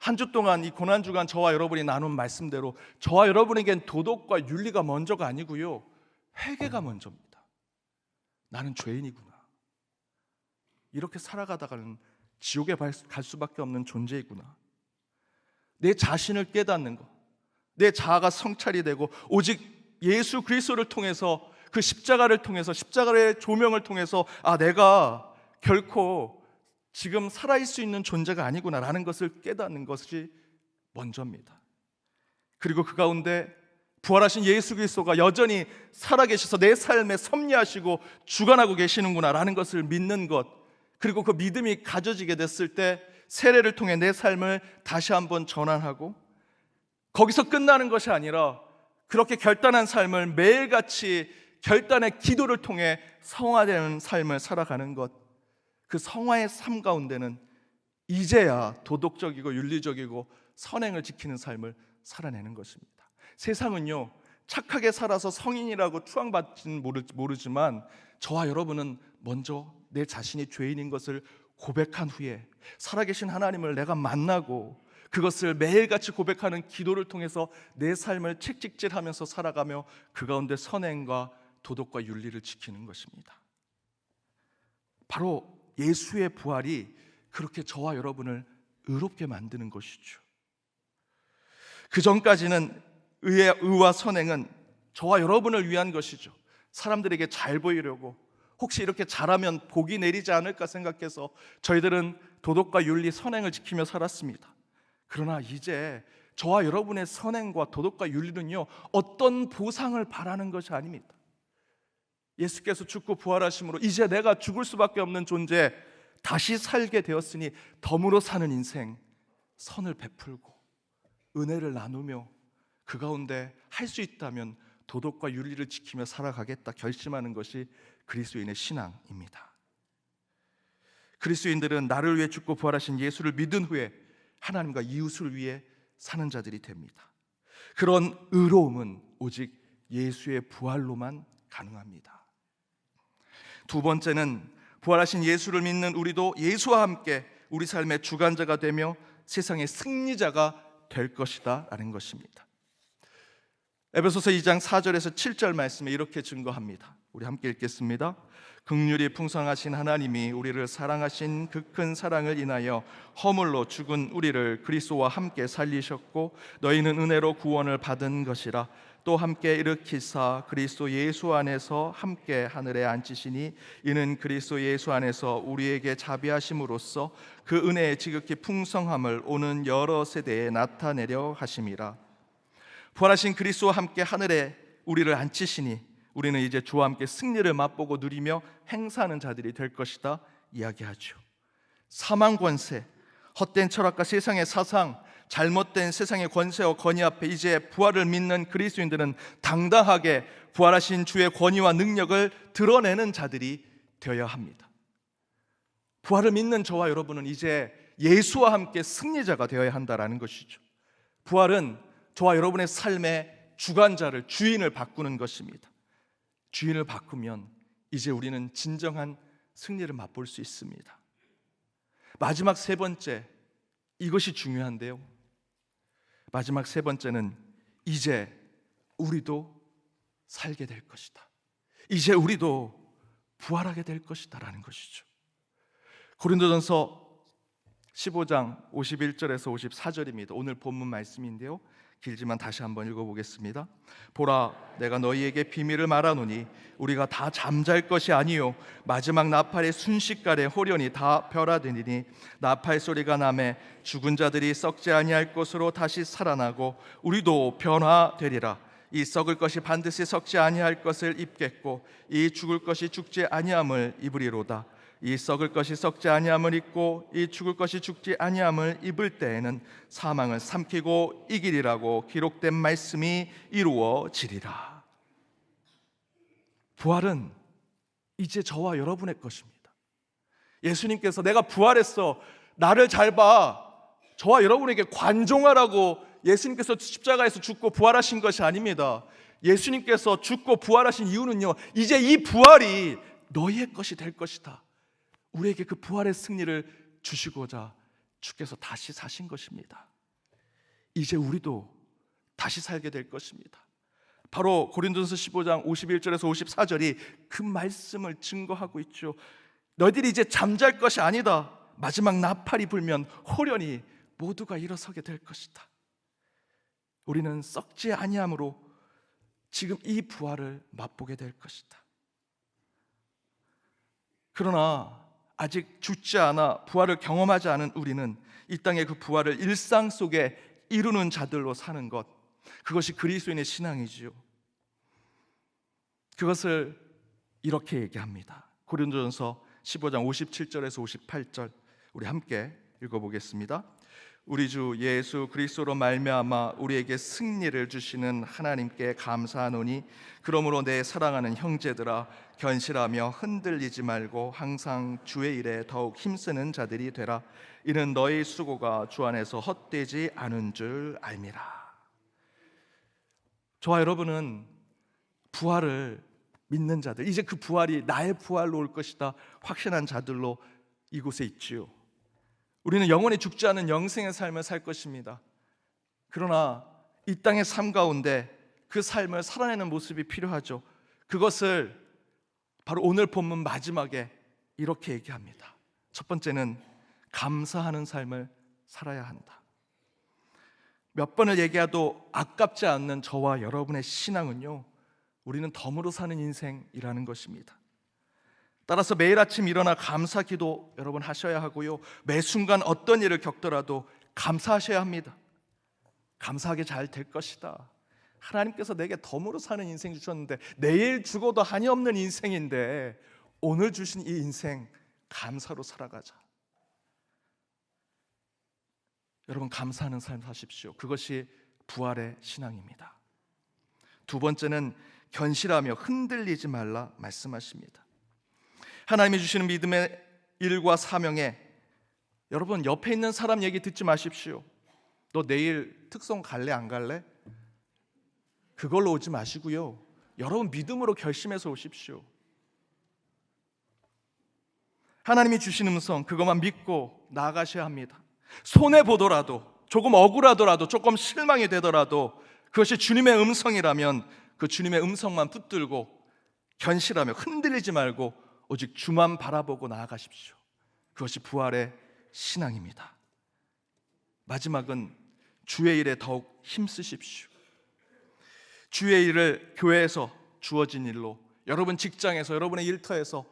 한 주 동안 이 고난주간 저와 여러분이 나눈 말씀대로 저와 여러분에겐 도덕과 윤리가 먼저가 아니고요, 회개가 먼저입니다. 나는 죄인이구나, 이렇게 살아가다가는 지옥에 갈 수밖에 없는 존재이구나, 내 자신을 깨닫는 것, 내 자아가 성찰이 되고 오직 예수 그리스도를 통해서 그 십자가를 통해서, 십자가의 조명을 통해서 내가 결코 지금 살아있을 수 있는 존재가 아니구나라는 것을 깨닫는 것이 먼저입니다. 그리고 그 가운데 부활하신 예수 그리스도가 여전히 살아계셔서 내 삶에 섭리하시고 주관하고 계시는구나라는 것을 믿는 것, 그리고 그 믿음이 가져지게 됐을 때 세례를 통해 내 삶을 다시 한번 전환하고, 거기서 끝나는 것이 아니라 그렇게 결단한 삶을 매일같이 결단의 기도를 통해 성화되는 삶을 살아가는 것, 그 성화의 삶 가운데는 이제야 도덕적이고 윤리적이고 선행을 지키는 삶을 살아내는 것입니다. 세상은요, 착하게 살아서 성인이라고 추앙받지는 모르지만 저와 여러분은 먼저 내 자신이 죄인인 것을 고백한 후에 살아계신 하나님을 내가 만나고 그것을 매일같이 고백하는 기도를 통해서 내 삶을 채찍질하면서 살아가며 그 가운데 선행과 도덕과 윤리를 지키는 것입니다. 바로 예수의 부활이 그렇게 저와 여러분을 의롭게 만드는 것이죠. 그 전까지는 의와 선행은 저와 여러분을 위한 것이죠. 사람들에게 잘 보이려고, 혹시 이렇게 잘하면 복이 내리지 않을까 생각해서 저희들은 도덕과 윤리, 선행을 지키며 살았습니다. 그러나 이제 저와 여러분의 선행과 도덕과 윤리는요, 어떤 보상을 바라는 것이 아닙니다. 예수께서 죽고 부활하심으로 이제 내가 죽을 수밖에 없는 존재, 다시 살게 되었으니 덤으로 사는 인생, 선을 베풀고 은혜를 나누며 그 가운데 할 수 있다면 도덕과 윤리를 지키며 살아가겠다 결심하는 것이 그리스도인의 신앙입니다. 그리스도인들은 나를 위해 죽고 부활하신 예수를 믿은 후에 하나님과 이웃을 위해 사는 자들이 됩니다. 그런 의로움은 오직 예수의 부활로만 가능합니다. 두 번째는 부활하신 예수를 믿는 우리도 예수와 함께 우리 삶의 주관자가 되며 세상의 승리자가 될 것이다 라는 것입니다. 에베소서 2장 4절에서 7절 말씀에 이렇게 증거합니다. 우리 함께 읽겠습니다. 긍휼이 풍성하신 하나님이 우리를 사랑하신 그 큰 사랑을 인하여 허물로 죽은 우리를 그리스도와 함께 살리셨고 너희는 은혜로 구원을 받은 것이라. 또 함께 일으키사 그리스도 예수 안에서 함께 하늘에 앉히시니 이는 그리스도 예수 안에서 우리에게 자비하심으로써 그 은혜의 지극히 풍성함을 오는 여러 세대에 나타내려 하심이라. 부활하신 그리스도와 함께 하늘에 우리를 앉히시니 우리는 이제 주와 함께 승리를 맛보고 누리며 행사하는 자들이 될 것이다 이야기하죠. 사망 권세, 헛된 철학과 세상의 사상, 잘못된 세상의 권세와 권위 앞에 이제 부활을 믿는 그리스도인들은 당당하게 부활하신 주의 권위와 능력을 드러내는 자들이 되어야 합니다. 부활을 믿는 저와 여러분은 이제 예수와 함께 승리자가 되어야 한다는 것이죠. 부활은 저와 여러분의 삶의 주관자를, 주인을 바꾸는 것입니다. 주인을 바꾸면 이제 우리는 진정한 승리를 맛볼 수 있습니다. 마지막 세 번째, 이것이 중요한데요. 마지막 세 번째는 이제 우리도 살게 될 것이다. 이제 우리도 부활하게 될 것이다 라는 것이죠. 고린도전서 15장 51절에서 54절입니다. 오늘 본문 말씀인데요, 길지만 다시 한번 읽어보겠습니다. 보라, 내가 너희에게 비밀을 말하노니 우리가 다 잠잘 것이 아니요 마지막 나팔의 순식간에 호련히 다 변화되리니 나팔 소리가 나매 죽은 자들이 썩지 아니할 것으로 다시 살아나고 우리도 변화되리라. 이 썩을 것이 반드시 썩지 아니할 것을 입겠고 이 죽을 것이 죽지 아니함을 입으리로다. 이 썩을 것이 썩지 아니함을 입고 이 죽을 것이 죽지 아니함을 입을 때에는 사망을 삼키고 이기리라고 기록된 말씀이 이루어지리라. 부활은 이제 저와 여러분의 것입니다. 예수님께서 내가 부활했어, 나를 잘 봐, 저와 여러분에게 관종하라고 예수님께서 십자가에서 죽고 부활하신 것이 아닙니다. 예수님께서 죽고 부활하신 이유는요, 이제 이 부활이 너희의 것이 될 것이다. 우리에게 그 부활의 승리를 주시고자 주께서 다시 사신 것입니다. 이제 우리도 다시 살게 될 것입니다. 바로 고린도전서 15장 51절에서 54절이 그 말씀을 증거하고 있죠. 너희들이 이제 잠잘 것이 아니다. 마지막 나팔이 불면 호련히 모두가 일어서게 될 것이다. 우리는 썩지 아니함으로 지금 이 부활을 맛보게 될 것이다. 그러나 아직 죽지 않아 부활을 경험하지 않은 우리는 이 땅의 그 부활을 일상 속에 이루는 자들로 사는 것, 그것이 그리스도인의 신앙이지요. 그것을 이렇게 얘기합니다. 고린도전서 15장 57절에서 58절 우리 함께 읽어보겠습니다. 우리 주 예수 그리스도로 말미암아 우리에게 승리를 주시는 하나님께 감사하노니 그러므로 내 사랑하는 형제들아 견실하며 흔들리지 말고 항상 주의 일에 더욱 힘쓰는 자들이 되라. 이는 너희 수고가 주 안에서 헛되지 않은 줄 알미라. 저와 여러분은 부활을 믿는 자들, 이제 그 부활이 나의 부활로 올 것이다 확신한 자들로 이곳에 있지요. 우리는 영원히 죽지 않은 영생의 삶을 살 것입니다. 그러나 이 땅의 삶 가운데 그 삶을 살아내는 모습이 필요하죠. 그것을 바로 오늘 본문 마지막에 이렇게 얘기합니다. 첫 번째는 감사하는 삶을 살아야 한다. 몇 번을 얘기해도 아깝지 않는 저와 여러분의 신앙은요, 우리는 덤으로 사는 인생이라는 것입니다. 따라서 매일 아침 일어나 감사 기도 여러분 하셔야 하고요, 매 순간 어떤 일을 겪더라도 감사하셔야 합니다. 감사하게 잘 될 것이다. 하나님께서 내게 덤으로 사는 인생 주셨는데, 내일 죽어도 한이 없는 인생인데 오늘 주신 이 인생 감사로 살아가자. 여러분, 감사하는 삶 사십시오. 그것이 부활의 신앙입니다. 두 번째는 견실하며 흔들리지 말라 말씀하십니다. 하나님이 주시는 믿음의 일과 사명에, 여러분 옆에 있는 사람 얘기 듣지 마십시오. 너 내일 특송 갈래 안 갈래? 그걸로 오지 마시고요, 여러분 믿음으로 결심해서 오십시오. 하나님이 주시는 음성, 그것만 믿고 나아가셔야 합니다. 손해보더라도, 조금 억울하더라도, 조금 실망이 되더라도 그것이 주님의 음성이라면 그 주님의 음성만 붙들고 견실하며 흔들리지 말고 오직 주만 바라보고 나아가십시오. 그것이 부활의 신앙입니다. 마지막은 주의 일에 더욱 힘쓰십시오. 주의 일을 교회에서 주어진 일로, 여러분 직장에서, 여러분의 일터에서,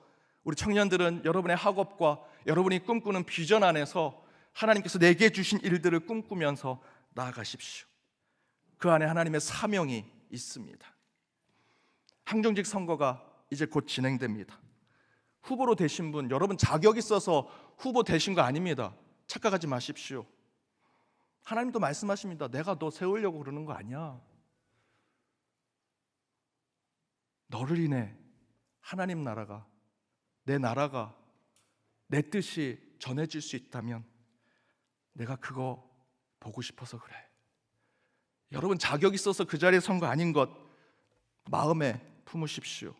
우리 청년들은 여러분의 학업과 여러분이 꿈꾸는 비전 안에서 하나님께서 내게 주신 일들을 꿈꾸면서 나아가십시오. 그 안에 하나님의 사명이 있습니다. 항정직 선거가 이제 곧 진행됩니다. 후보로 되신 분, 여러분 자격 있어서 후보 되신 거 아닙니다. 착각하지 마십시오. 하나님도 말씀하십니다. 내가 너 세우려고 그러는 거 아니야. 너를 인해 하나님 나라가, 내 나라가, 내 뜻이 전해질 수 있다면 내가 그거 보고 싶어서 그래. 여러분 자격 있어서 그 자리에 선 거 아닌 것 마음에 품으십시오.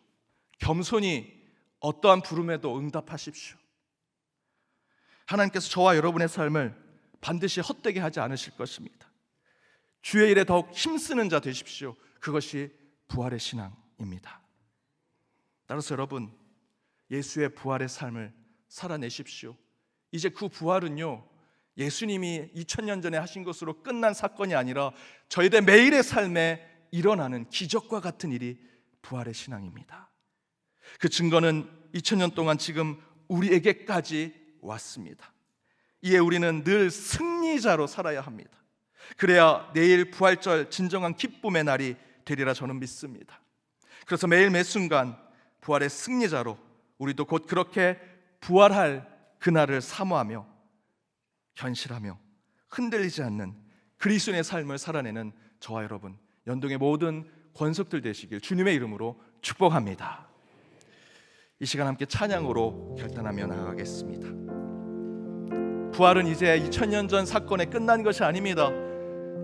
겸손히 어떠한 부름에도 응답하십시오. 하나님께서 저와 여러분의 삶을 반드시 헛되게 하지 않으실 것입니다. 주의 일에 더욱 힘쓰는 자 되십시오. 그것이 부활의 신앙입니다. 따라서 여러분, 예수의 부활의 삶을 살아내십시오. 이제 그 부활은요, 예수님이 2000년 전에 하신 것으로 끝난 사건이 아니라 저희들 매일의 삶에 일어나는 기적과 같은 일이 부활의 신앙입니다. 그 증거는 2000년 동안 지금 우리에게까지 왔습니다. 이에 우리는 늘 승리자로 살아야 합니다. 그래야 내일 부활절 진정한 기쁨의 날이 되리라 저는 믿습니다. 그래서 매일 매 순간 부활의 승리자로 우리도 곧 그렇게 부활할 그날을 사모하며 견실하며 흔들리지 않는 그리스도의 삶을 살아내는 저와 여러분, 연동의 모든 권속들 되시길 주님의 이름으로 축복합니다. 이 시간 함께 찬양으로 결단하며 나아가겠습니다. 부활은 이제 2000년 전 사건에 끝난 것이 아닙니다.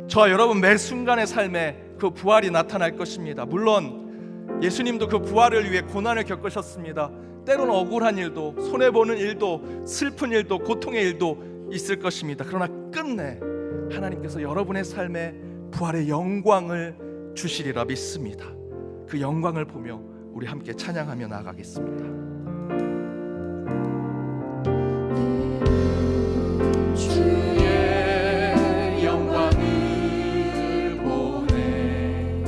저와 여러분 매 순간의 삶에 그 부활이 나타날 것입니다. 물론 예수님도 그 부활을 위해 고난을 겪으셨습니다. 때로는 억울한 일도, 손해보는 일도, 슬픈 일도, 고통의 일도 있을 것입니다. 그러나 끝내 하나님께서 여러분의 삶에 부활의 영광을 주시리라 믿습니다. 그 영광을 보며 우리 함께 찬양하며 나아가겠습니다. 주의 영광을 보내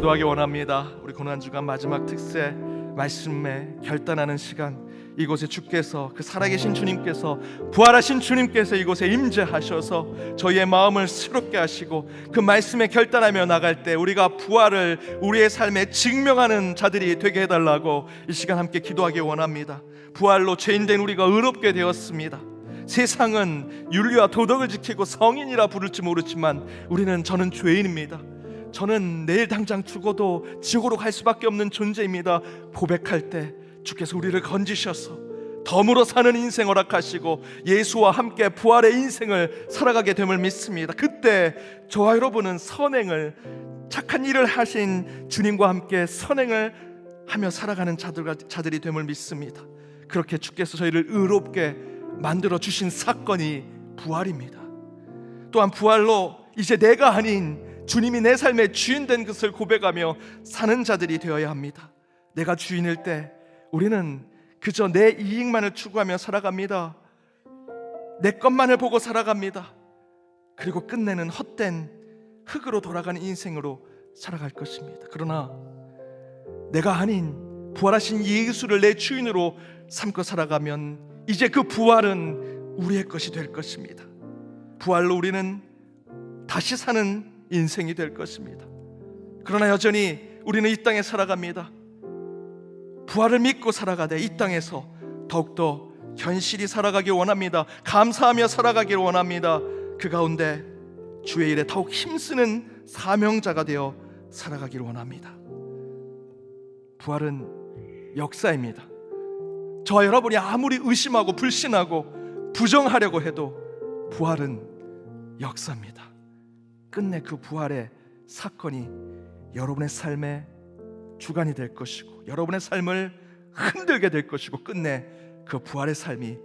기도하기 원합니다. 우리 고난주간 마지막 특세 말씀에 결단하는 시간, 이곳에 주께서, 그 살아계신 주님께서, 부활하신 주님께서 이곳에 임재하셔서 저희의 마음을 새롭게 하시고 그 말씀에 결단하며 나갈 때 우리가 부활을 우리의 삶에 증명하는 자들이 되게 해달라고 이 시간 함께 기도하기 원합니다. 부활로 죄인된 우리가 의롭게 되었습니다. 세상은 윤리와 도덕을 지키고 성인이라 부를지 모르지만 저는 죄인입니다. 저는 내일 당장 죽어도 지옥으로 갈 수밖에 없는 존재입니다. 고백할 때 주께서 우리를 건지셔서 덤으로 사는 인생 허락하시고 예수와 함께 부활의 인생을 살아가게 됨을 믿습니다. 그때 저와 여러분은 선행을, 착한 일을 하신 주님과 함께 선행을 하며 살아가는 자들이 됨을 믿습니다. 그렇게 주께서 저희를 의롭게 만들어 주신 사건이 부활입니다. 또한 부활로 이제 내가 아닌 주님이 내 삶의 주인 된 것을 고백하며 사는 자들이 되어야 합니다. 내가 주인일 때 우리는 그저 내 이익만을 추구하며 살아갑니다. 내 것만을 보고 살아갑니다. 그리고 끝내는 헛된 흙으로 돌아가는 인생으로 살아갈 것입니다. 그러나 내가 아닌 부활하신 예수를 내 주인으로 삼고 살아가면 이제 그 부활은 우리의 것이 될 것입니다. 부활로 우리는 다시 사는 인생이 될 것입니다. 그러나 여전히 우리는 이 땅에 살아갑니다. 부활을 믿고 살아가되 이 땅에서 더욱더 견실히 살아가길 원합니다. 감사하며 살아가길 원합니다. 그 가운데 주의 일에 더욱 힘쓰는 사명자가 되어 살아가길 원합니다. 부활은 역사입니다. 저와 여러분이 아무리 의심하고 불신하고 부정하려고 해도 부활은 역사입니다. 끝내 그 부활의 사건이 여러분의 삶의 주관이 될 것이고 여러분의 삶을 흔들게 될 것이고 끝내 그 부활의 삶이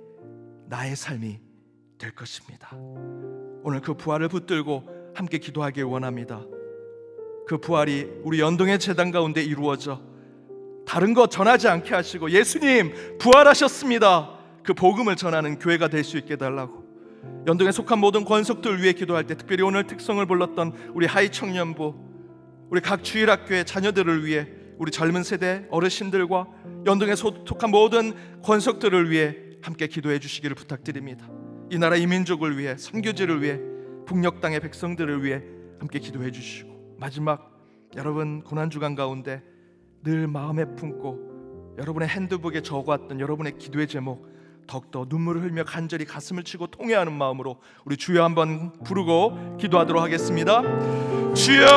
나의 삶이 될 것입니다. 오늘 그 부활을 붙들고 함께 기도하길 원합니다. 그 부활이 우리 연동의 제단 가운데 이루어져 다른 것 전하지 않게 하시고 예수님 부활하셨습니다, 그 복음을 전하는 교회가 될 수 있게 해달라고, 연동에 속한 모든 권속들 위해 기도할 때 특별히 오늘 특성을 불렀던 우리 하이 청년부, 우리 각 주일학교의 자녀들을 위해, 우리 젊은 세대 어르신들과 연동에 속한 모든 권속들을 위해 함께 기도해 주시기를 부탁드립니다. 이 나라 이민족을 위해, 선교지를 위해, 북녘 땅의 백성들을 위해 함께 기도해 주시고, 마지막 여러분 고난주간 가운데 늘 마음에 품고 여러분의 핸드북에 적어왔던 여러분의 기도의 제목 더욱더 눈물을 흘며 간절히 가슴을 치고 통회하는 마음으로 우리 주여 한번 부르고 기도하도록 하겠습니다. 주여,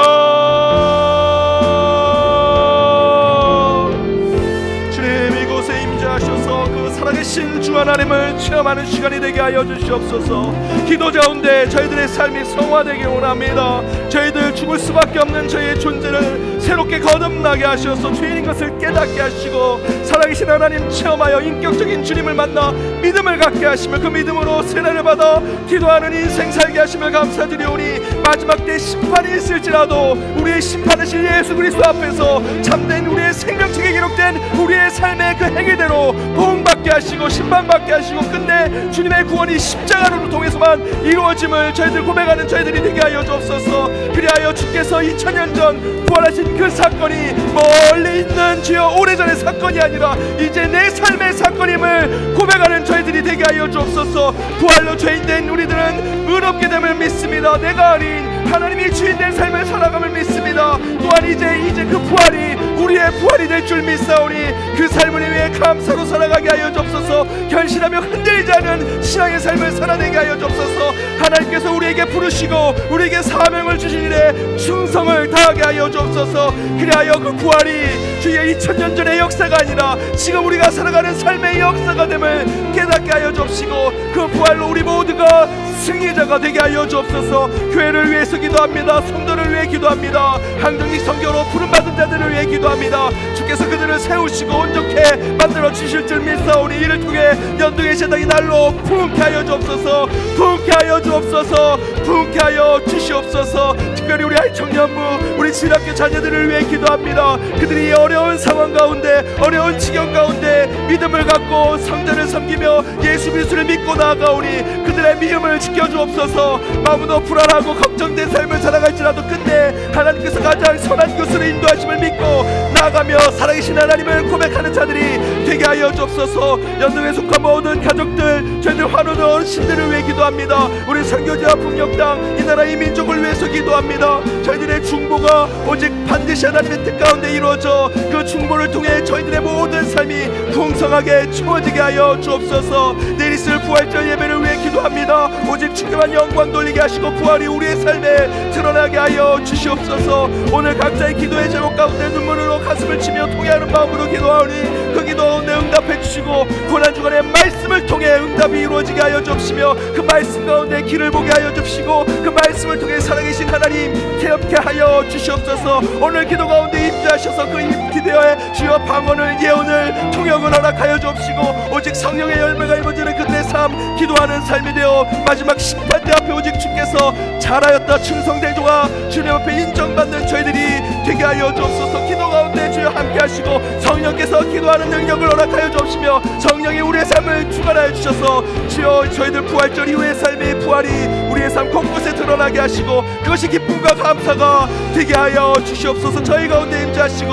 주님 이곳에 임재하셔서 그 살아계신 주 하나님을 체험하는 시간이 되게 하여 주시옵소서. 기도 가운데 저희들의 삶이 성화되길 원합니다. 저희들 죽을 수밖에 없는 저희의 존재를 새롭게 거듭나게 하셔서 죄인인 것을 깨닫게 하시고 살아계신 하나님 체험하여 인격적인 주님을 만나 믿음을 갖게 하시며 그 믿음으로 세례를 받아 기도하는 인생 살게 하시며 감사드리오니, 마지막 때 심판이 있을지라도 우리의 심판하실 예수 그리스도 앞에서 참된 우리의 생명책에 기록된 우리의 삶의 그 행위대로 보응받게 하시고 심판받게 하시고 끝내 주님의 구원이 십자가로 통해서만 이루어짐을 저희들 고백하는 저희들이 되게 하여 주옵소서. 그리하여 주께서 2000년 전 부활하신 그 사건이 멀리 있는 주여 오래전의 사건이 아니라 이제 내 삶의 사건임을 고백하는 저희들이 되게 하여 주옵소서. 부활로 죄인된 우리들은 의롭게 됨을 믿습니다. 내가 아닌 하나님이 주인된 삶을 살아감을 믿습니다. 또한 이제 그 부활이 우리의 부활이 될 줄 믿사오니 그 삶을 위해 감사로 살아가게 하여 주옵소서. 견실하며 흔들리지 않은 신앙의 삶을 살아내게 하여 주옵소서. 하나님께서 우리에게 부르시고 우리에게 사명을 주신 일에 충성을 다하게 하여 주옵소서. 그리하여 그 부활이 주의 2000년 전의 역사가 아니라 지금 우리가 살아가는 삶의 역사가 됨을 깨닫게 하여 주옵시고 그 부활로 우리 모두가 승리자가 되게 하여 주옵소서. 교회를 위해서 기도합니다. 성도를 위해 기도합니다. 항정직 성교로 부름받은 자들을 위해 기도합니다. 주께서 그들을 세우시고 온전케 만들어 주실 줄 믿사오니 이를 통해 연동의 제단이 날로 부흥케 하여 주옵소서. 부흥케 하여 주옵소서. 부흥케 하여 주시옵소서. 특별히 우리 아이 청년부, 우리 지학교 자녀들을 위해 기도합니다. 그들이 어려운 상황 가운데, 어려운 지경 가운데 믿음을 갖고 성전을 섬기며 예수 그리스도를 믿고 나아가오니 그들의 믿음을 지켜주옵소서. 마음도 불안하고 걱정된 삶을 살아갈지라도 끝내 하나님께서 가장 선한 것으로 인도하심을 믿고 나아가며 살아계신 하나님을 고백하는 자들이 되게 하여 주옵소서. 연동에 속한 모든 가족들, 저희들 환우들 어르신들을 위해 기도합니다. 우리 선교지와 풍력당 이 나라 이 민족을 위해서 기도합니다. 저희들의 중보가 오직 반드시 하나님의 뜻 가운데 이루어져 그 중보를 통해 저희들의 모든 삶이 풍성하게 채워지게 하여 주옵소서. 내일 있을 부활절 예배를 위해 기도합니다. 오직 주께만 영광 돌리게 하시고 부활이 우리의 삶에 드러나게 하여 주시옵소서. 오늘 각자의 기도의 제목 가운데 눈물로 가슴을 치며 통회하는 마음으로 기도하오니 그 기도 가운데 응답해 주시고 고난주간의 말씀을 통해 응답이 이루어지게 하여 주옵시며 그 말씀 가운데 길을 보게 하여 주시고 그 말씀을 통해 살아계신 하나님 태엽게 하여 주시옵소서. 오늘 기도 가운데 임재하셔서 그 기도의 주여 방언을 예언을 통역을 허락하여 주옵시고 오직 성령의 열매가 이루어지는 그들의 삶, 기도하는 삶이 되어 마지막 심판대 앞에 오직 주께서 잘하였다 충성대조가 주님 앞에 인정받는 저희들이 되게 하여 주옵소서. 기도 가운데 주여 함께 하시고 성령께서 기도하는 능력을 허락하여 주옵시며 성령이 우리의 삶을 주관하여 주셔서 주여 저희들 부활절 이후의 삶의 부활이 우리의 삶 곳곳에 드러나게 하시고 그것이 기쁨과 감사가 되게 하여 주시옵소서. 저희 가운데 임재하시고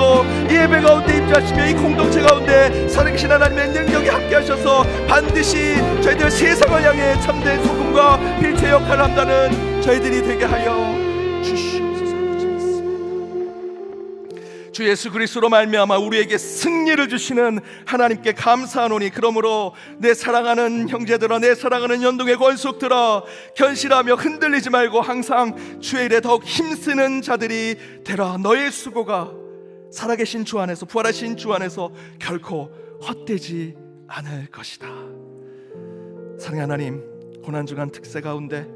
이 예배 가운데 임재하시며 이 공동체 가운데 살아계신 하나님의 능력이 함께 하셔서 반드시 저희들 세상을 향해 참된 소금과 빛의 역할을 한다는 저희들이 되게 하여 주시옵소서. 주 예수 그리스도로 말미암아 우리에게 승리를 주시는 하나님께 감사하노니 그러므로 내 사랑하는 형제들아, 내 사랑하는 연동의 권속들아, 견실하며 흔들리지 말고 항상 주의 일에 더욱 힘쓰는 자들이 되라. 너의 수고가 살아계신 주 안에서, 부활하신 주 안에서 결코 헛되지 않을 것이다. 사랑하는 하나님, 고난주간 특세 가운데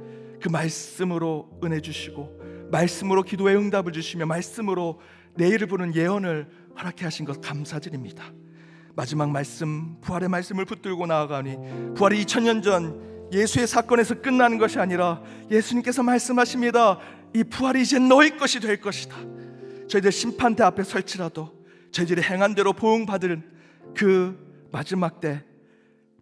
그 말씀으로 은혜 주시고 말씀으로 기도의 응답을 주시며 말씀으로 내일을 보는 예언을 허락해 하신 것 감사드립니다. 마지막 말씀, 부활의 말씀을 붙들고 나아가니 부활이 2000년 전 예수의 사건에서 끝나는 것이 아니라 예수님께서 말씀하십니다. 이 부활이 이제 너희 것이 될 것이다. 저희들 심판대 앞에 설치라도 저희들이 행한 대로 보응받을 그 마지막 때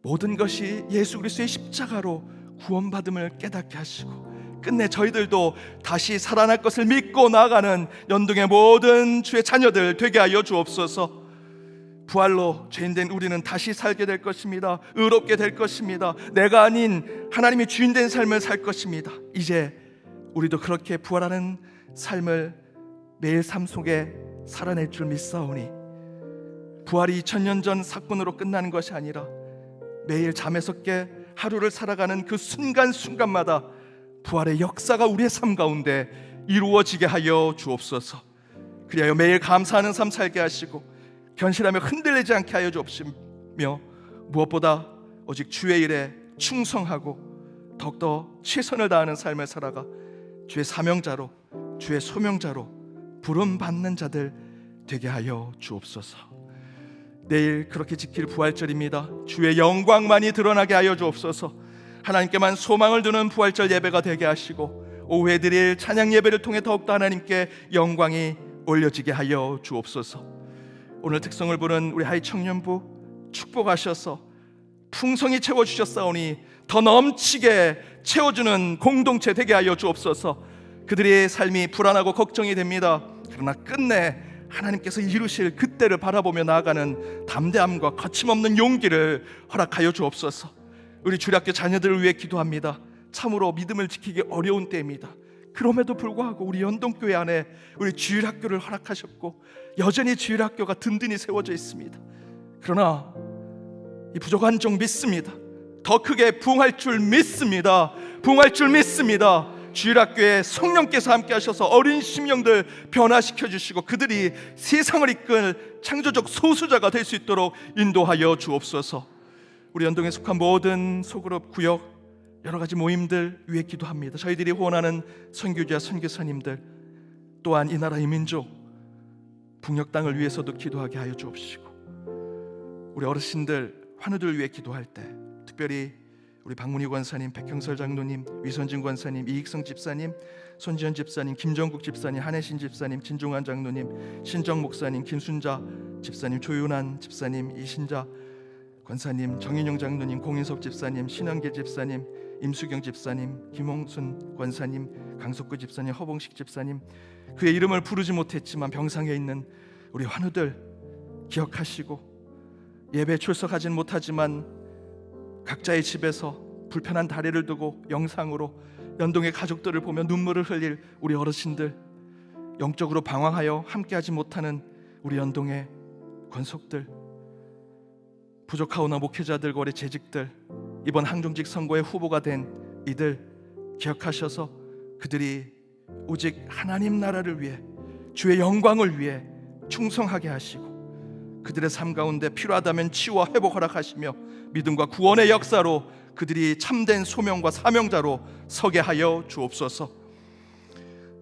모든 것이 예수 그리스도의 십자가로 구원받음을 깨닫게 하시고 끝내 저희들도 다시 살아날 것을 믿고 나아가는 연동의 모든 주의 자녀들 되게 하여 주옵소서. 부활로 죄인된 우리는 다시 살게 될 것입니다. 의롭게 될 것입니다. 내가 아닌 하나님이 주인된 삶을 살 것입니다. 이제 우리도 그렇게 부활하는 삶을 매일 삶 속에 살아낼 줄 믿사오니 부활이 2000년 전 사건으로 끝나는 것이 아니라 매일 잠에서 깨 하루를 살아가는 그 순간순간마다 부활의 역사가 우리의 삶 가운데 이루어지게 하여 주옵소서. 그리하여 매일 감사하는 삶 살게 하시고 견실하며 흔들리지 않게 하여 주옵시며 무엇보다 오직 주의 일에 충성하고 더욱더 최선을 다하는 삶을 살아가 주의 사명자로, 주의 소명자로 부름받는 자들 되게 하여 주옵소서. 내일 그렇게 지킬 부활절입니다. 주의 영광만이 드러나게 하여 주옵소서. 하나님께만 소망을 두는 부활절 예배가 되게 하시고 오후에 드릴 찬양 예배를 통해 더욱더 하나님께 영광이 올려지게 하여 주옵소서. 오늘 특성을 부른 우리 하이 청년부 축복하셔서 풍성히 채워주셨사오니 더 넘치게 채워주는 공동체 되게 하여 주옵소서. 그들의 삶이 불안하고 걱정이 됩니다. 그러나 끝내 하나님께서 이루실 그때를 바라보며 나아가는 담대함과 거침없는 용기를 허락하여 주옵소서. 우리 주일학교 자녀들을 위해 기도합니다. 참으로 믿음을 지키기 어려운 때입니다. 그럼에도 불구하고 우리 연동교회 안에 우리 주일학교를 허락하셨고 여전히 주일학교가 든든히 세워져 있습니다. 그러나 이 부족한 종 믿습니다. 더 크게 부흥할 줄 믿습니다. 부흥할 줄 믿습니다. 주일학교에 성령께서 함께 하셔서 어린 심령들 변화시켜 주시고 그들이 세상을 이끌 창조적 소수자가 될 수 있도록 인도하여 주옵소서. 우리 연동에 속한 모든 소그룹, 구역, 여러 가지 모임들 위해 기도합니다. 저희들이 후원하는 선교주와 선교사님들 또한 이 나라 이 민족 북녘 땅을 위해서도 기도하게 하여 주옵시고 우리 어르신들, 환우들 위해 기도할 때 특별히 우리 박문희 권사님, 백형설 장로님, 위선진 권사님, 이익성 집사님, 손지현 집사님, 김정국 집사님, 한혜신 집사님, 진종환 장로님, 신정 목사님, 김순자 집사님, 조윤환 집사님, 이신자 권사님, 정인용 장로님, 공인석 집사님, 신현계 집사님, 임수경 집사님, 김홍순 권사님, 강석구 집사님, 허봉식 집사님, 그의 이름을 부르지 못했지만 병상에 있는 우리 환우들 기억하시고, 예배 출석하진 못하지만 각자의 집에서 불편한 다리를 두고 영상으로 연동의 가족들을 보며 눈물을 흘릴 우리 어르신들, 영적으로 방황하여 함께하지 못하는 우리 연동의 권속들, 부족하오나 목회자들과 우리 재직들, 이번 항종직 선거에 후보가 된 이들 기억하셔서 그들이 오직 하나님 나라를 위해, 주의 영광을 위해 충성하게 하시고, 그들의 삶 가운데 필요하다면 치유와 회복 허락하시며 믿음과 구원의 역사로 그들이 참된 소명과 사명자로 서게 하여 주옵소서.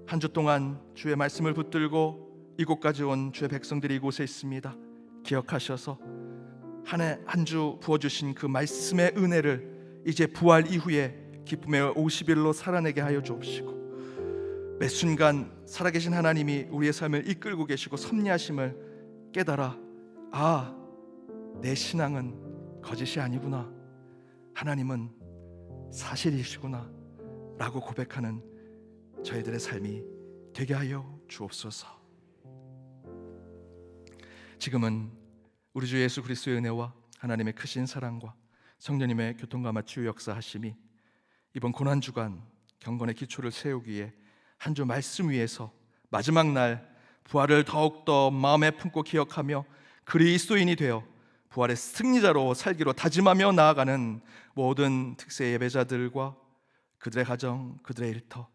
한 주 동안 주의 말씀을 붙들고 이곳까지 온 주의 백성들이 이곳에 있습니다. 기억하셔서 한 주 부어주신 그 말씀의 은혜를 이제 부활 이후에 기쁨의 50일로 살아내게 하여 주옵시고, 매 순간 살아계신 하나님이 우리의 삶을 이끌고 계시고 섭리하심을 깨달아, 아, 내 신앙은 거짓이 아니구나, 하나님은 사실이시구나 라고 고백하는 저희들의 삶이 되게 하여 주옵소서. 지금은 우리 주 예수 그리스도의 은혜와 하나님의 크신 사랑과 성령님의 교통감화 치유 역사하심이 이번 고난주간 경건의 기초를 세우기에 한 주 말씀 위에서 마지막 날 부활을 더욱더 마음에 품고 기억하며 그리스도인이 되어 부활의 승리자로 살기로 다짐하며 나아가는 모든 특세 예배자들과 그들의 가정, 그들의 일터,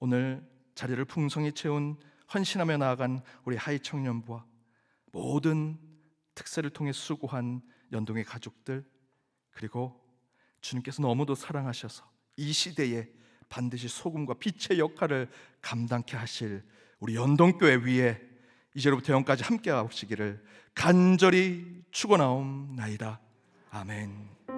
오늘 자리를 풍성히 채운 헌신하며 나아간 우리 하이 청년부와 모든 특세를 통해 수고한 연동의 가족들, 그리고 주님께서 너무도 사랑하셔서 이 시대에 반드시 소금과 빛의 역할을 감당케 하실 우리 연동교회 위에 이제로부터 영까지 함께 하시기를 간절히 축원하옵나이다. 아멘.